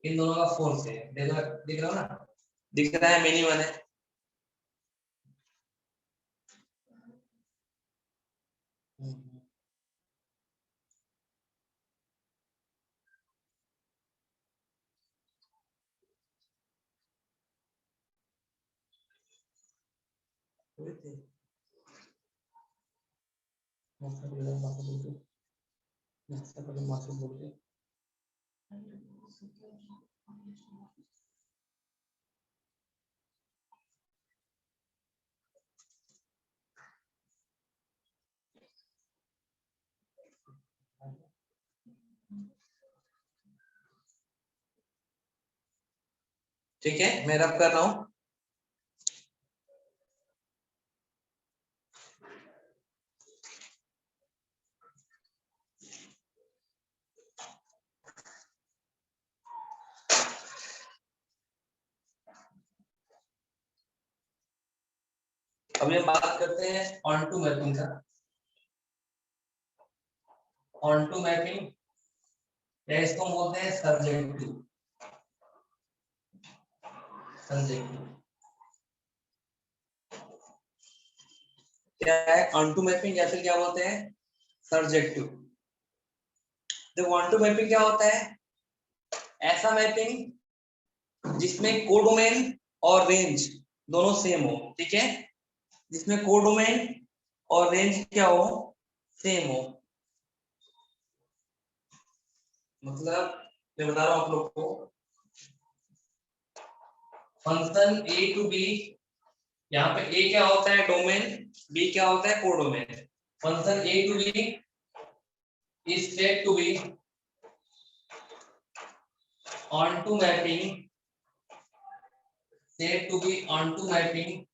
Speaker 1: इन दोनों का 4 से है। दिख रहा हो ना, दिख रहा है मिनी 1 है। ठीक है, मैं रब कर रहा हूं। अब ये बात करते हैं ऑन टू मैपिंग का। ऑन टू मैपिंग या इसको बोलते हैं सब्जेक्टिव। क्या है ऑन टू मैपिंग या फिर क्या बोलते हैं सब्जेक्टिव। तो ऑन टू मैपिंग क्या होता है? ऐसा मैपिंग जिसमें कोडोमेन और रेंज दोनों सेम हो, ठीक है, जिसमें कोडोमेन और रेंज क्या हो, सेम हो। मतलब मैं बता रहा हूं आप लोग को, फंक्शन ए टू बी, यहाँ पे ए क्या होता है डोमेन, बी क्या होता है codomain. Function a to b is said to be onto mapping, said to be onto mapping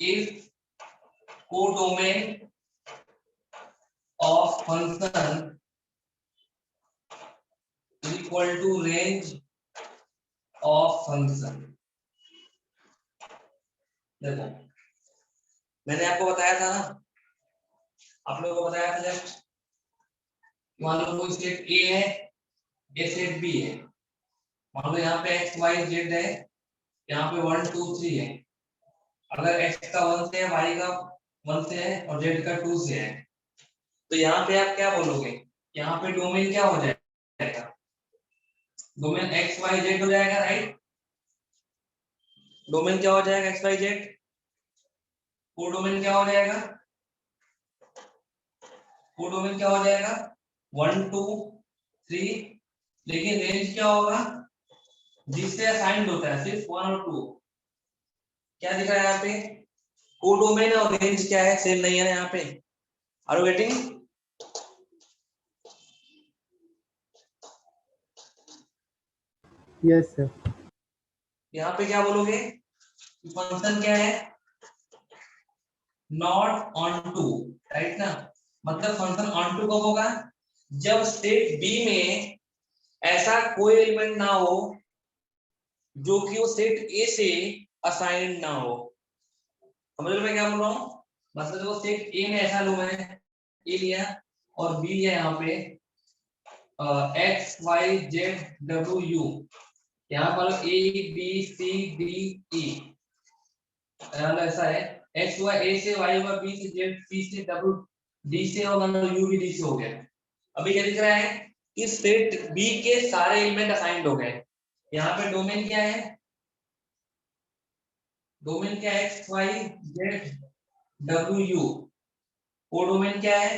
Speaker 1: if codomain of function equal to range of function। देखो मैंने आपको बताया था ना, आप लोगों को बताया था जस्ट, मान लो कोई स्टेट ए है, ए स्टेट बी है, मान लो यहाँ पे एक्स वाई जेड है, यहाँ पे 1 2 3 है। अगर x का 1 से है, y का 1 से है और z का 2 से है, तो यहाँ पे आप क्या बोलोगे, यहाँ पे डोमेन क्या हो जाएगा, डोमेन x y z हो जाएगा, राइट। डोमेन क्या हो जाएगा x y z, कोडोमेन क्या हो जाएगा, कोडोमेन क्या हो जाएगा 1 2 3। लेकिन रेंज क्या होगा, जिससे असाइंड होता है सिर्फ 1 और 2। क्या दिख रहा है यहाँ पे, कोडोमेन और रेंज क्या है, सेम नहीं है ना यहाँ पे। Are you getting?
Speaker 3: Yes sir.
Speaker 1: यहाँ पे क्या बोलोगे, फंक्शन क्या है, नॉट ऑन टू, राइट ना। मतलब फंक्शन ऑन टू कब होगा, जब स्टेट बी में ऐसा कोई एलिमेंट ना हो जो कि वो स्टेट ए से असाइंड ना हो। समझ लो मैं क्या बोल रहा हूँ, मतलब वो स्टेट ए में ऐसा लो, मैंने ए लिया और बी लिया यहाँ पे एक्स वाई जेड डब्ल्यू यू, यहाँ पर ए बी सी डी ई ऐसा है, एक्स हुआ ए से, वाई हुआ बी से, जेड सी से, डब्ल्यू डी से होगा, यू भी डी से हो गया। अभी क्या दिख रहा है कि स्टेट बी के सारे एलिमेंट असाइंड हो गए। यहाँ पे डोमेन क्या है, डोमेन क्या है एक्स वाई जेड डब्ल्यू यू, कोडोमेन क्या है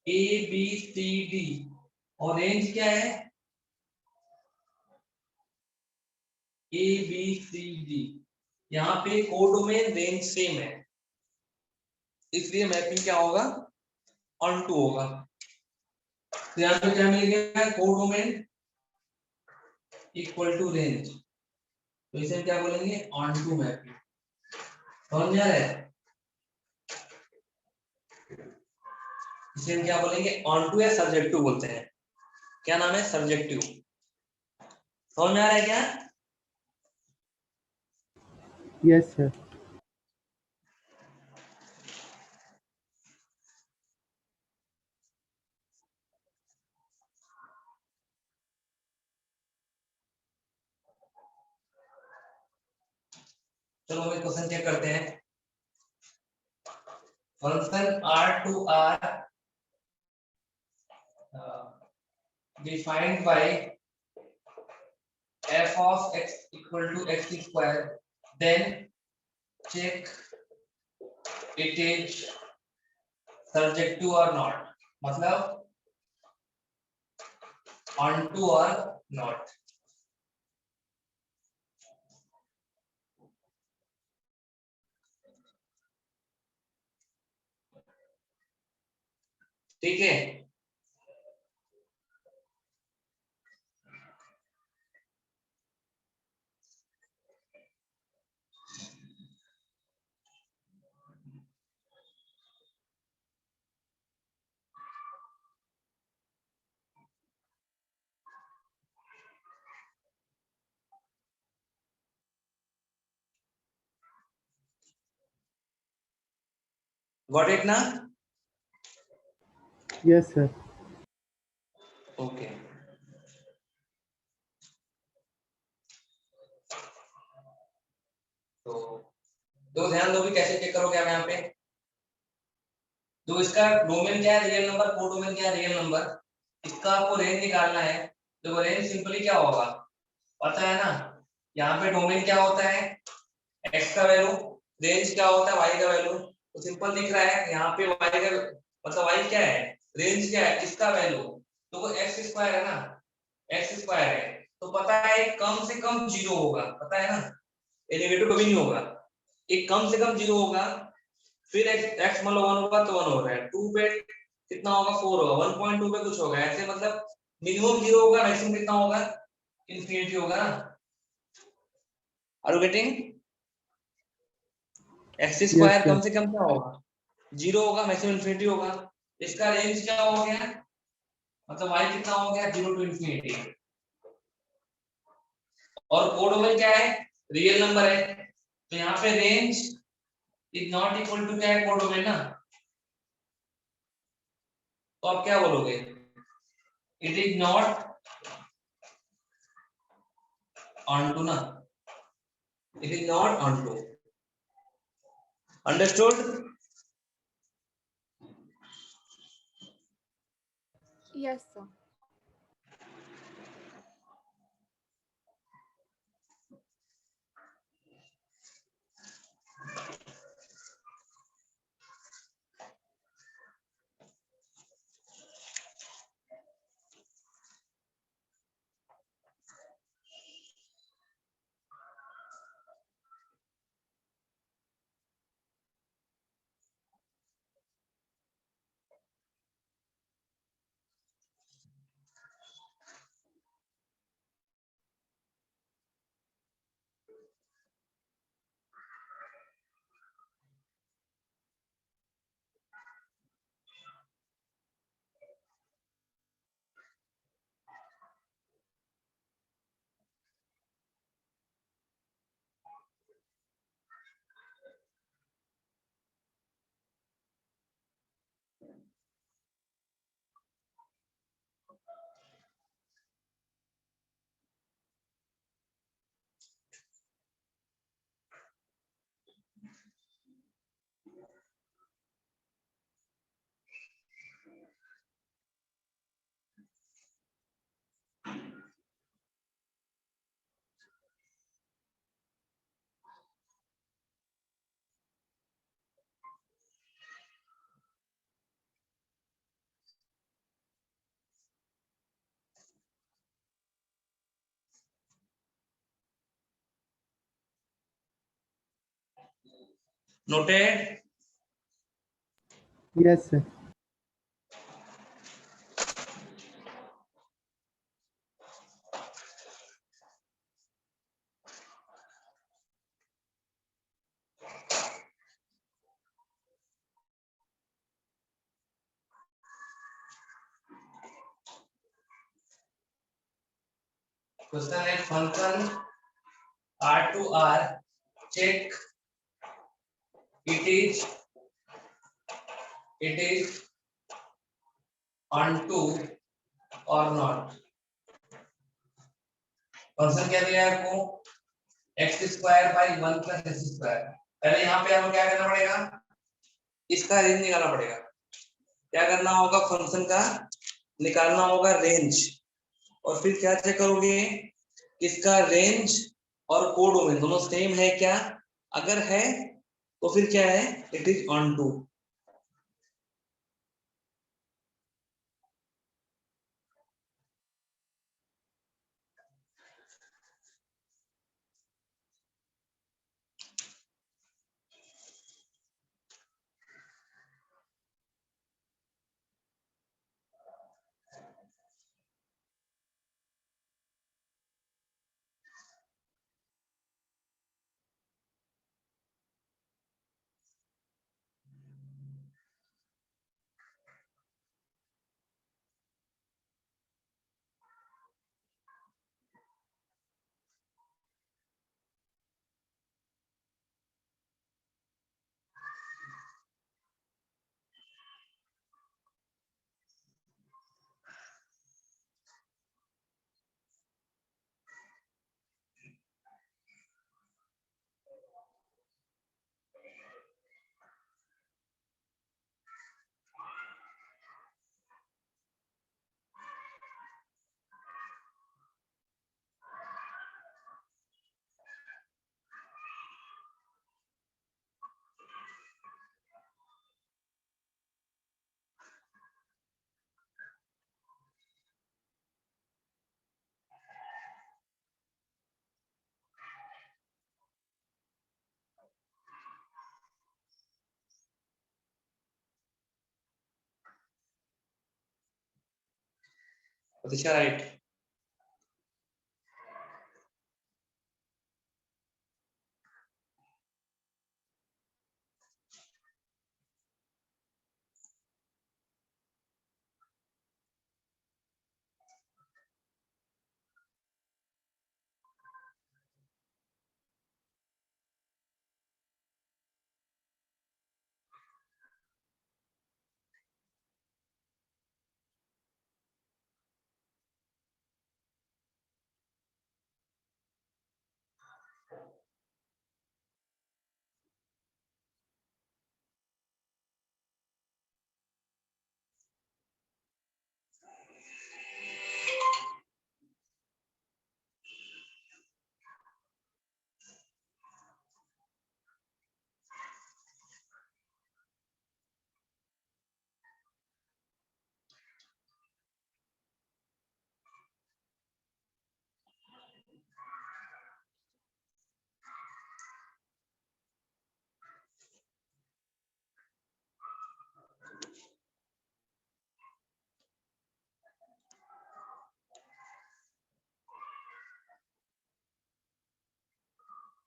Speaker 1: ए बी सी डी, और रेंज क्या है ए बी सी डी। यहाँ पे कोडोमेन रेंज सेम है, इसलिए मैपिंग क्या होगा, ऑन टू होगा। तो यहाँ पे क्या मिल गया, कोडोमेन इक्वल टू रेंज, तो इसे क्या बोलेंगे, ऑन टू मैपिंग। समझ आ रहा है, इसे हम क्या बोलेंगे, ऑन टू या सब्जेक्टिव बोलते हैं। क्या नाम है, सब्जेक्टिव। समझ में आ रहा है क्या?
Speaker 3: Yes sir.
Speaker 1: चलो हम क्वेश्चन चेक करते हैं। Function r to r defined by f of x equal to x square, then check it is surjective or not, मतलब onto or not। ठीक है, गॉट इट ना?
Speaker 3: Yes, sir.
Speaker 1: ओके, तो ध्यान दो भी कैसे चेक करोगे आप यहाँ पे। तो इसका डोमेन क्या है, रियल नंबर, को डोमेन क्या है, रियल नंबर। इसका आपको रेंज निकालना है। तो रेंज सिंपली क्या होगा पता है ना, यहाँ पे डोमेन क्या होता है x का वैल्यू, रेंज क्या होता है y का वैल्यू। तो सिंपल दिख रहा है यहाँ पे y का मतलब y क्या है, रेंज क्या है, इसका वैल्यू। तो वो x स्क्वायर है ना, x स्क्वायर है। तो पता है कम से कम 0 होगा, पता है ना, ये नेगेटिव कभी नहीं होगा, एक कम से कम 0 होगा। फिर x मान लो 1 होगा तो 1 हो रहा है, 2 पे कितना होगा 4 होगा, 1.2 पे कुछ होगा, ऐसे मतलब मिनिमम 0 होगा, मैक्सिमम कितना होगा, इंफिनिटी होगा ना। Are you getting? X square
Speaker 3: Yes,
Speaker 1: कम
Speaker 3: sir.
Speaker 1: से कम क्या होगा 0 होगा, मैक्सिमम इंफिनिटी होगा। इसका रेंज क्या हो गया, मतलब y कितना हो गया 0 टू इंफिनिटी। और कोड डोमेन क्या है, रियल नंबर है। तो यहाँ पे range is not equal to क्या है, कोड डोमेन ना। तो आप क्या बोलोगे, इट इज नॉट onto ना, it is not onto। Understood?
Speaker 2: Yes, sir.
Speaker 1: Noted?
Speaker 3: Yes, sir.
Speaker 1: Question है function r to r check it is onto or not। Function क्या दिया है आपको, x square by 1 plus x square. पहले यहाँ पे आपको क्या करना पड़ेगा, इसका रेंज निकालना पड़ेगा। क्या करना होगा, फंक्शन का निकालना होगा रेंज, और फिर क्या चेक करोगे, इसका रेंज और कोडोमेन दोनों सेम है क्या, अगर है तो फिर क्या है, इट इज ऑन टू। अच्छा राइट।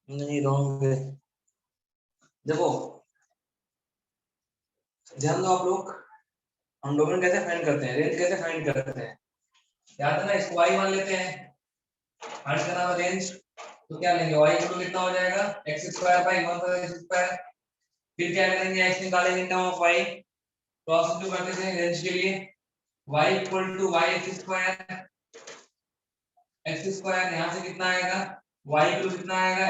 Speaker 1: नहीं रॉन्ग है, देखो ध्यान दो आप लोग, हम डोमेन कैसे फाइंड करते हैं, रेंज कैसे फाइंड करते हैं, याद है ना, इसको y मान लेते हैं, फाइंड करना है रेंज, तो क्या लेंगे, y इक्वल कितना हो जाएगा, x square by 1 plus x square, फिर क्या करेंगे, x निकालेंगे in term of y, cross multiply करते हैं रेंज के लिए, y equal to y x square यहां से कितना आएगा, y इक्वल कितना आएगा,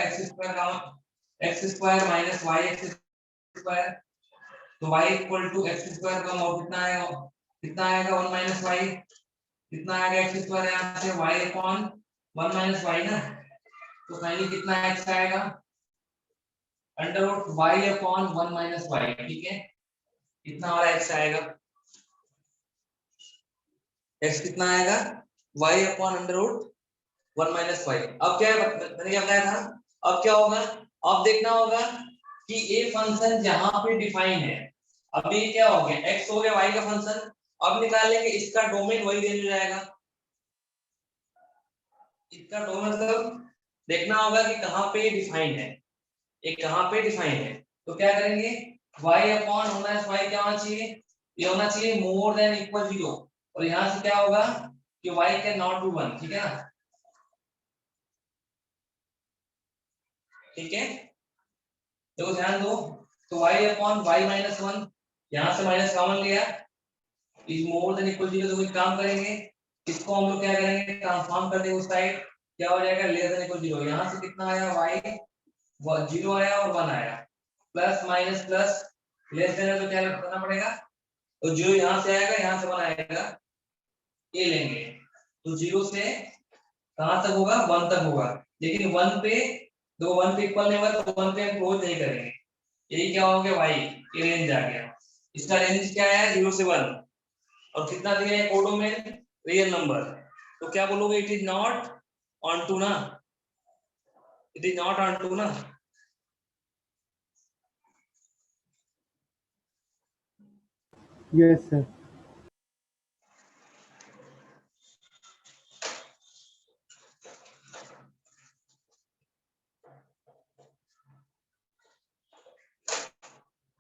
Speaker 1: x square minus y x square, तो y equal to x square का मोड कितना आएगा 1 माइनस y, कितना आएगा x स्क्वायर यहां से y अपॉन 1 माइनस y ना, तो फाइनली कितना x आएगा, under root y upon 1 minus y, ठीक है, कितना हमारा x आएगा, x कितना आएगा, y upon under root 1 minus y। अब क्या है, मैंने क्या बताया था, अब क्या होगा, अब देखना होगा कि ये फंक्शन जहां पे डिफाइन है, अभी क्या हो गया, x हो गया y का फंक्शन, अब निकाल लेंगे इसका डोमेन, वही रेंज हो जाएगा, इसका डोमेन मतलब देखना होगा कि कहां पे डिफाइन है, ये कहां पे डिफाइन है, तो क्या करेंगे, y अपॉन होना है y क्या होना चाहिए, ये होना चाहिए मोर देन इक्वल 0, और यहां से क्या होगा कि y कैन नॉट बी 1, ठीक है ना, ठीक है, देखो ध्यान दो, तो y अपॉन y माइनस 1, यहां से माइनस कॉमन लिया, इज मोर देन इक्वल 0, तो कोई काम करेंगे, इसको हम लोग क्या करेंगे, ट्रांसफॉर्म कर देंगे उस साइड, क्या हो जाएगा लेस देन इक्वल 0। यहाँ से कितना आया y 0 आया और 1 आया, plus minus plus less than है तो क्या करना पड़ेगा, तो 0 यहाँ से आएगा, यहाँ से 1 आएगा, ये लेंगे तो 0 से कहां तक होगा 1 तक होगा, लेकिन 1 पे दो 1 पे इक्वल नहीं होगा तो 1 पे हम क्लोज नहीं करेंगे, यही क्या हो गया y, ये रेंज आ गया। इसका रेंज क्या है 0 से 1 और कितना दिया है कोडोमेन रियल नंबर, तो क्या बोलोगे it is not onto ना, it is not onto ना।
Speaker 3: Yes, sir.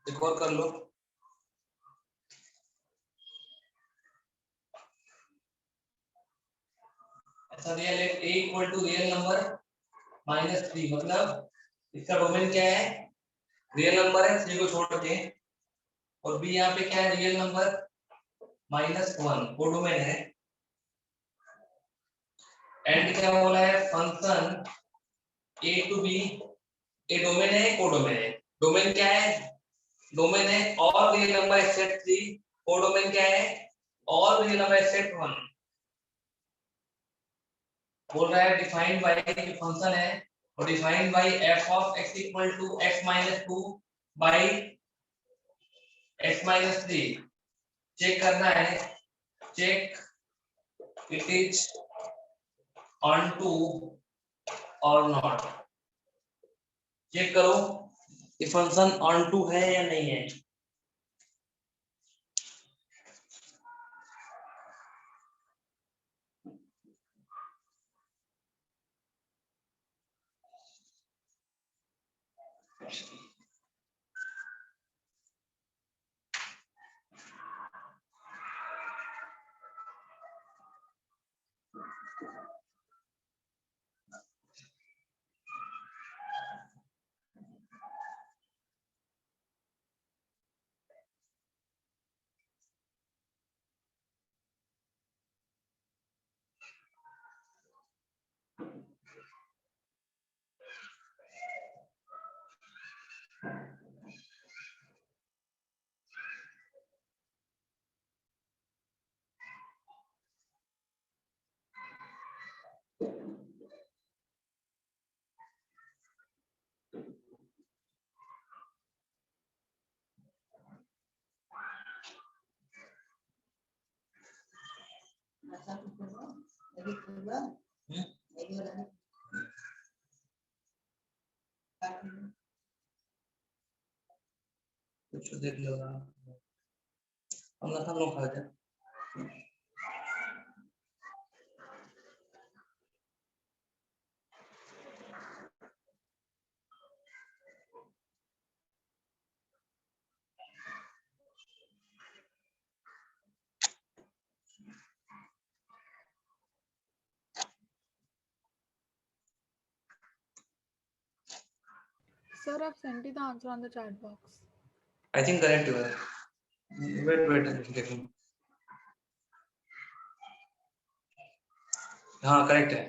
Speaker 1: एक और कर लो। अच्छा real A equal to real number -3, मतलब इसका डोमेन क्या है रियल नंबर है 3 को छोड़ के, और बी यहाँ पे क्या है रियल नंबर -1 वो डोमेन है। एंड क्या बोला है function a to b, a domain है कोडोमेन है, डोमेन क्या है डोमेन है और रियल नंबर एक्सेप्ट 3, कोडोमेन क्या है और रियल नंबर एक्सेप्ट 1। बोल रहा है डिफाइंड बाय जो फंक्शन है और defined by f of x equal to x minus 2 by x minus 3। Check करना है, check it is onto और नॉट, चेक करो ये फंक्शन ऑन टू है या नहीं है। कुछ देख लो हम लोग खा जाए।
Speaker 2: Sir, I've sent you the answer on the chat box.
Speaker 1: I think correct है, वेट देखो, हाँ करेक्ट है।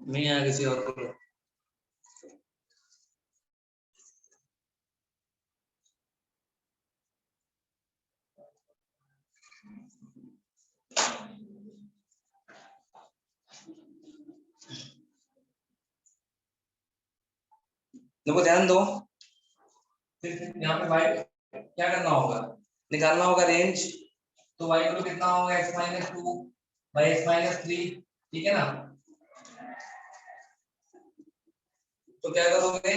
Speaker 1: नहीं आया किसी और को। देखो ध्यान दो, फिर यहाँ पे y क्या करना होगा, निकालना होगा रेंज। तो y को कितना होगा x-2 by x-3, ठीक है ना। तो क्या करोगे,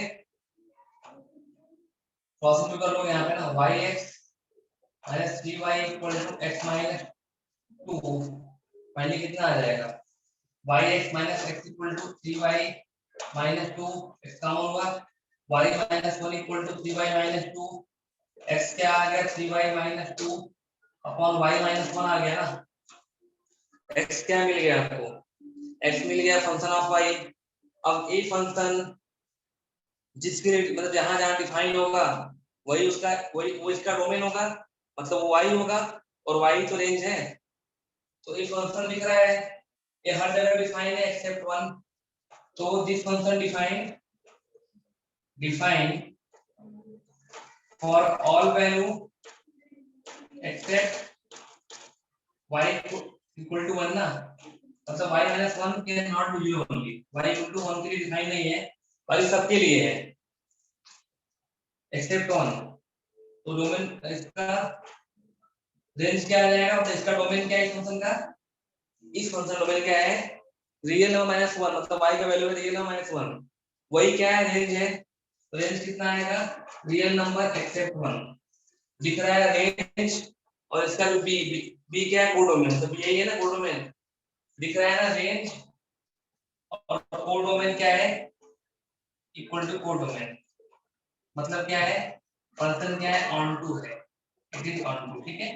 Speaker 1: क्रॉसिंग भी कर लोगे यहाँ पे ना, yx minus 3y equal to x-2, finally कितना आ जाएगा, yx minus x equal to 3y minus 2, x common होगा, y minus 1 equal to 3y minus 2, x क्या आ गया 3y minus 2 upon y minus 1 आ गया ना। x क्या मिल गया आपको, x मिल गया फंक्शन ऑफ y। अब ये फंक्शन जिसके मतलब जहां जहां डिफाइन होगा वही उसका वही वो इसका डोमेन होगा, मतलब वो y होगा, और y तो रेंज है। तो ये फंक्शन दिख रहा है, ये हर जगह डिफाइन है एक्सेप्ट वन। तो this function define for all value except y equal to 1 ना, मतलब y minus 1 can not be 0 only, y equal to 1 के लिए डिफाइन नहीं है, y सबके लिए है एक्सेप्ट 1। तो डोमेन इसका रेंज क्या आ जाएगा, मतलब इसका डोमेन क्या है इस फंक्शन का, इस फंक्शन डोमेन क्या है, रियल नंबर माइनस 1, मतलब y का वैल्यू है रियल नंबर माइनस 1, वही क्या है रेंज है। तो रेंज कितना आएगा, रियल नंबर एक्सेप्ट 1 दिख रहा है रेंज, और इसका जो बी क्या है कोडोमेन, तो यही है ना कोडोमेन, दिख रहा है ना रेंज, और कोडोमेन क्या है इक्वल टू कोडोमेन, मतलब क्या है फंक्शन क्या है ऑन टू है, इट इज ऑन टू, ठीक है।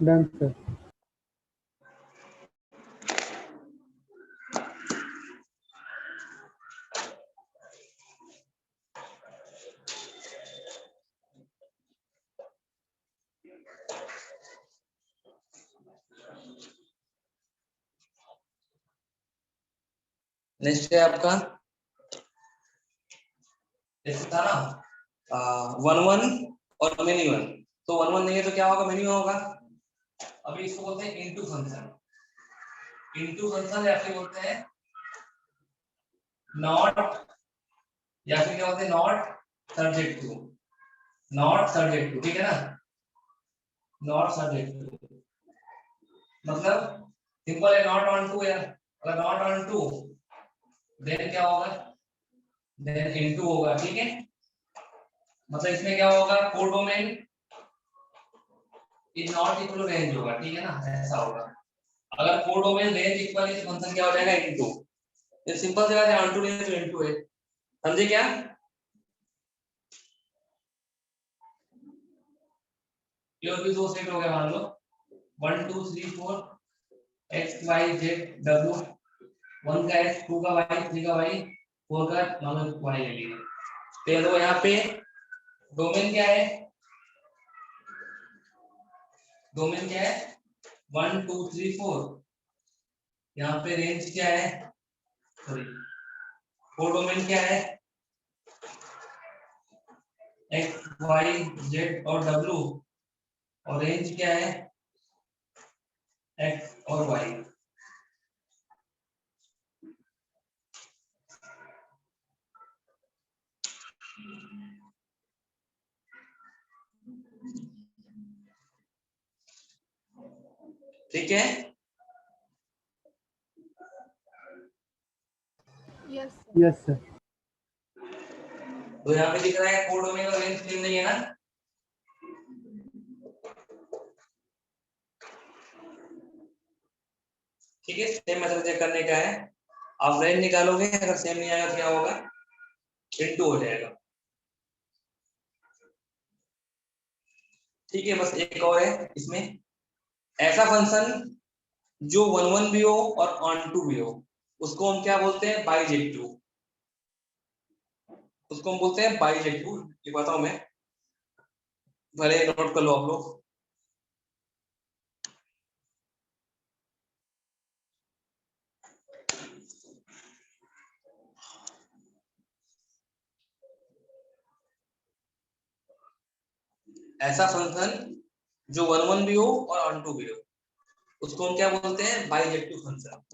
Speaker 3: Done sir.
Speaker 1: नेक्स्ट है आपका जैसे था ना 1 1 और मेनी 1, तो 1 1 नहीं है तो क्या होगा मेनी 1 होगा। अभी इसको बोलते हैं इनटू फंक्शन, इनटू फंक्शन या फिर बोलते हैं नॉट, या फिर क्या बोलते हैं not subject to, not subject to, ठीक है ना, नॉट सब्जेक्ट टू मतलब सिंपल है, नॉट ऑन टू यार, अगर नॉट ऑन टू देन क्या होगा, देन इनटू होगा, ठीक है। मतलब इसमें क्या होगा, codomain is not equal to range होगा, ठीक है ना, ऐसा होगा। अगर कोडोमेन रेंज इक्वल है तो फंक्शन क्या हो जाएगा इनटू, ये सिंपल सी बात है, ऑन टू नहीं तो इनटू है, समझे क्या। ये और भी दो सेट हो गए मान लो 1 2 3 4, एक्स वाई जेड डब्ल्यू, 1 का एक्स, 2 का वाई, 3 का वाई, 4 का नॉर्मल वाई ले लीजिए। तो ये देखो यहाँ पे डोमेन क्या है, डोमेन क्या है 1 2 3 4, यहाँ पे रेंज क्या है, सॉरी कोड डोमेन क्या है एक्स वाई जेड और डब्ल्यू, और रेंज क्या है एक्स और वाई। ठीक है,
Speaker 2: Yes, sir.
Speaker 3: Yes, sir.
Speaker 1: तो यहाँ पे दिख रहा है कोड डोमेन और रेंज सेम नहीं है ना, ठीक है। सेम मेथड से करने का है, आप रेंज निकालोगे, अगर सेम नहीं आएगा तो क्या होगा, इनटू हो जाएगा। ठीक है, बस एक और है इसमें, ऐसा फंक्शन जो 1 1 भी हो और ऑन टू भी हो, उसको हम क्या बोलते हैं बाइजेक्टिव, उसको हम बोलते हैं बाइजेक्टिव। ये बताऊं मैं, भले नोट कर लो आप लोग। ऐसा फंक्शन जो 1 1 भी हो और ऑन टू भी हो, उसको हम क्या बोलते हैं bijective function.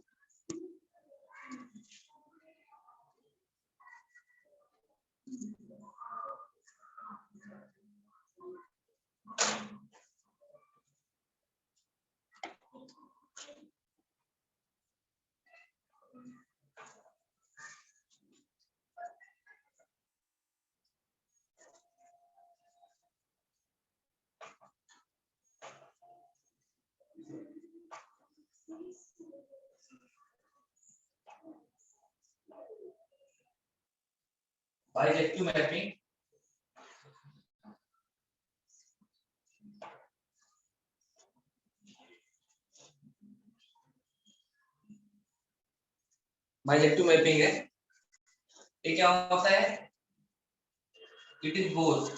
Speaker 1: Bijective mapping bijective mapping है, ये क्या होता है, इट इज बोथ,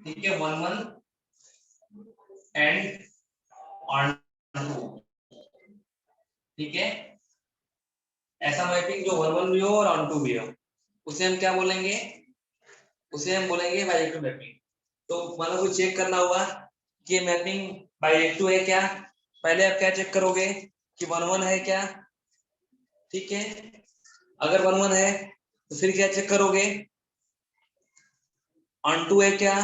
Speaker 1: ठीक है, 1 1 एंड ऑन टू, ठीक है। ऐसा मैपिंग जो 1 1 भी हो और ऑन टू भी हो, उसे हम क्या बोलेंगे, उसे हम बोलेंगे बाइजेक्टिव मैपिंग। तो मान लो कुछ चेक करना हुआ कि ये मैपिंग बाइजेक्टिव है क्या, पहले आप क्या चेक करोगे कि 1 1 है क्या, ठीक है। अगर 1 1 है तो फिर क्या चेक करोगे, ऑन टू है क्या,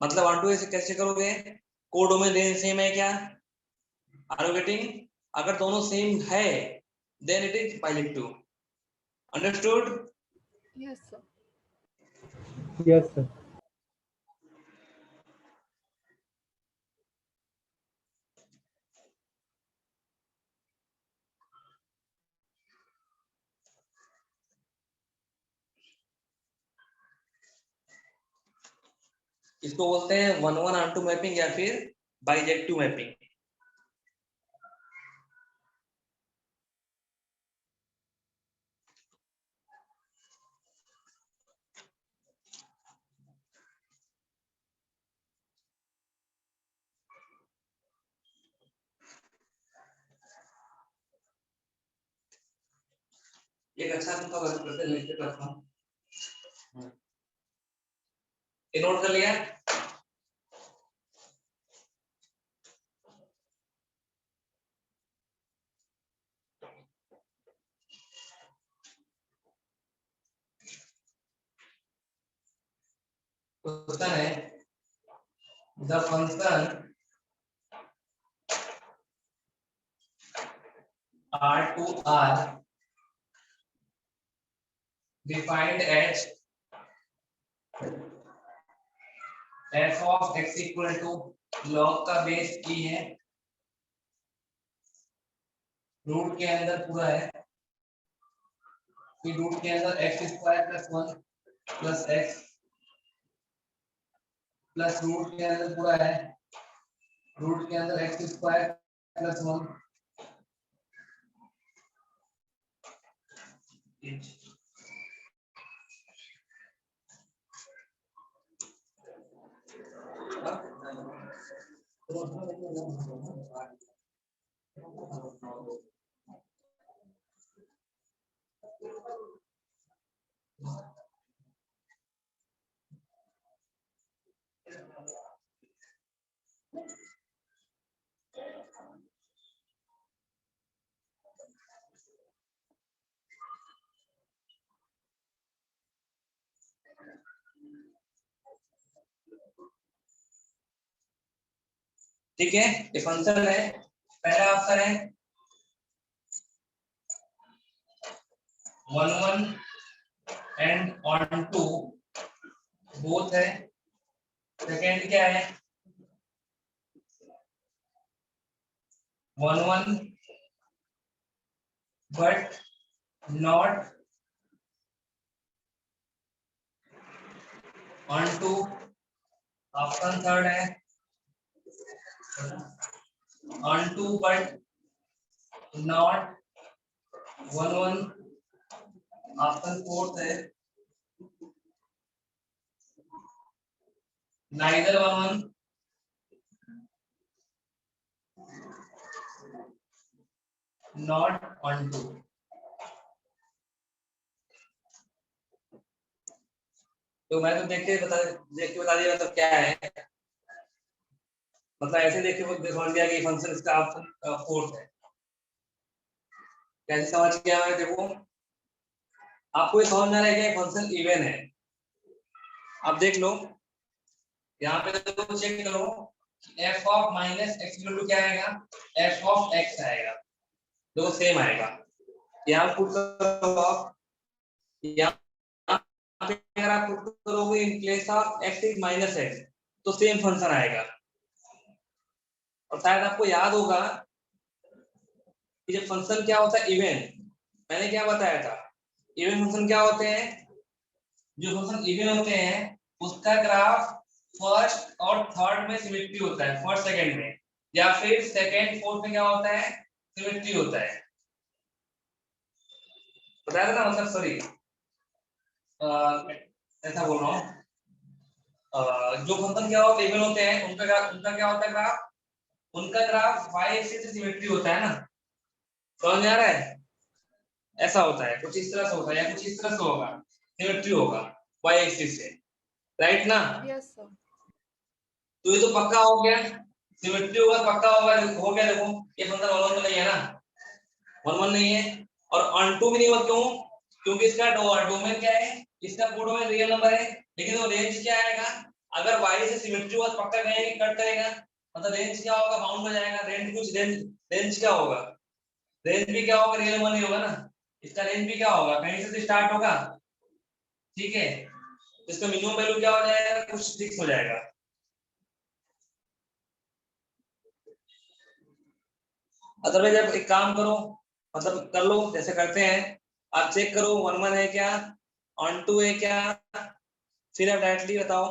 Speaker 1: मतलब ऑन टू है कैसे करोगे, कोड डोमेन रेंज सेम है क्या, आर यू गेटिंग, अगर दोनों सेम है then it is bijective, understood.
Speaker 2: Yes, sir.
Speaker 3: Yes, sir.
Speaker 1: इसको बोलते हैं 1 1 ऑन टू मैपिंग या फिर बाइजेक्टिव मैपिंग। एक अच्छा तुमका करते लिख के रखता हूं, ये नोट कर लिया। क्वेश्चन है the function r to r defined as f of x equal to log का बेस e है, रूट के अंदर पूरा है, फिर रूट के अंदर x स्क्वायर प्लस 1 प्लस x प्लस रूट के अंदर पूरा है, रूट के अंदर x स्क्वायर +1 ठीक है, ये फंक्शन है। पहला आंसर है 1 1 एंड ऑन 2 बोथ है। सेकेंड क्या है 1 1 but not onto 2। Option third है onto 2 but not 1 1। Option fourth है neither 1 1 not on 2। तो मैं तो देख के बता दिया मतलब क्या है, मतलब ऐसे देख के समझ गया कि फंक्शन इसका ऑप्शन फोर्थ है। कैसे समझ गया मैं, देखो आपको ये समझ में आ रहा है कि फंक्शन इवन है। अब देख लो यहाँ पे तो चेक करो f of minus x equal to क्या आएगा, f ऑफ x आएगा, दो सेम आएगा। यहाँ पुट करो, यहाँ पे अगर आप पुट करोगे in place of x is minus x तो सेम फंक्शन आएगा। और शायद आपको याद होगा कि जब फंक्शन क्या होता है इवन, मैंने क्या बताया था, इवन फंक्शन क्या होते हैं, जो फंक्शन इवन होते हैं उसका ग्राफ फर्स्ट और थर्ड में सिमेट्री होता है, फर्स्ट सेकंड में, या फिर सेकंड फोर्थ में क्या होता है सिमेट्री होता है। बताया था ना, मतलब सॉरी ऐसा बोल रहा हूँ, जो फंक्शन क्या होते हैं इवन होते हैं उनका क्या होता है ग्राफ, उनका ग्राफ y एक्सिस से सिमेट्री होता है ना। समझ में आ रहा है, ऐसा होता है, कुछ इस तरह से होता है या कुछ इस तरह से होगा, सिमेट्री होगा y एक्सिस से, राइट ना।
Speaker 2: Yes sir.
Speaker 1: तो ये तो पक्का हो गया, सिमेट्री होगा पक्का होगा, हो गया। देखो ये फंक्शन 1 1 तो नहीं है ना, 1 1 नहीं है, और ऑन 2 भी नहीं हुआ, क्यों, क्योंकि इसका डोमेन क्या है, इसका पूर्ण डोमेन रियल नंबर है, लेकिन वो रेंज क्या आएगा, अगर y से सिमेट्री हुआ तो पक्का कहेंगे कट करेगा, मतलब रेंज क्या होगा, बाउंड हो जाएगा। रेंज कुछ रेंज क्या होगा, रेंज भी क्या होगा, रियल नंबर नहीं होगा ना, इसका रेंज भी क्या होगा, कहीं से तो स्टार्ट होगा, ठीक है। इसका मिनिमम वैल्यू क्या हो जाएगा, कुछ फिक्स हो जाएगा। अदरवाइज आप एक काम करो, मतलब कर लो जैसे करते हैं, आप चेक करो 1 1 है क्या, ऑन 2 है क्या, फिर आप डायरेक्टली बताओ।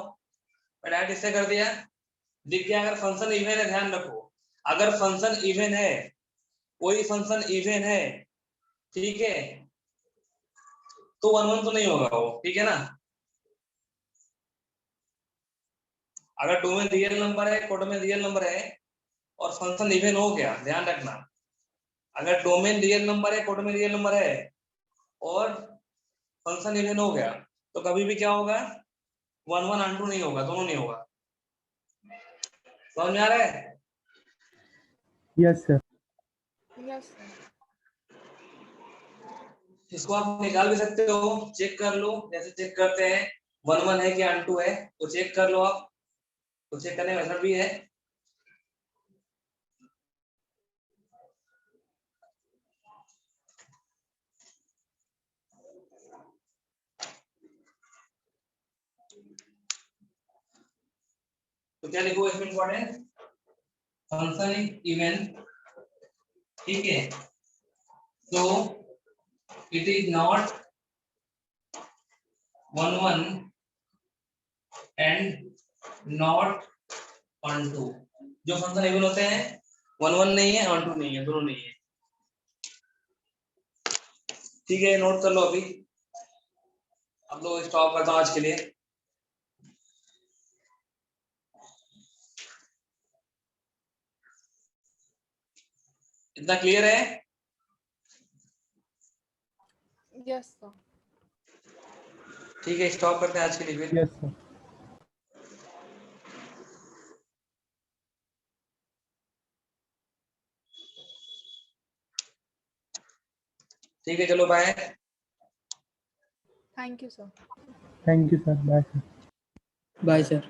Speaker 1: मैं डायरेक्ट इससे कर दिया, दिख गया। अगर फंक्शन इवन है, ध्यान रखो, अगर फंक्शन इवन है, कोई फंक्शन इवन है, ठीक है, तो 1 1 तो नहीं होगा वो, ठीक है ना। अगर डोमेन रियल नंबर है, कोडोमेन रियल नंबर है और फंक्शन इवन हो गया, ध्यान रखना, अगर डोमेन रियल नंबर है, कोडोमेन रियल नंबर है और फंक्शन इवन हो गया, तो कभी भी क्या होगा, 1 1 ऑन 2 नहीं होगा, दोनों नहीं होगा। समझ में आ रहा है?
Speaker 3: Yes sir.
Speaker 2: Yes sir.
Speaker 1: इसको आप निकाल भी सकते हो, चेक कर लो, जैसे चेक करते हैं 1 1 है कि ऑन 2 है, तो चेक कर लो आप, तो चेक करने का मेथड भी है। तो क्या लिखो इसमें इंपॉर्टेंट, फंक्शन इज इवन, ठीक है, so it is not 1 1 and not on 2। जो फंक्शन इवन होते हैं 1 1 नहीं है, 1 2 नहीं है, दोनों नहीं है। ठीक है, नोट कर लो अभी। अब लोग स्टॉप करता हूँ आज के लिए। इतना क्लियर है?
Speaker 2: Yes, sir.
Speaker 1: ठीक है, स्टॉप करते हैं आज के लिए फिर।
Speaker 3: Yes, sir.
Speaker 1: ठीक है, चलो bye.
Speaker 2: Thank you, sir.
Speaker 3: Thank you, sir. Bye, sir.
Speaker 4: Bye, sir.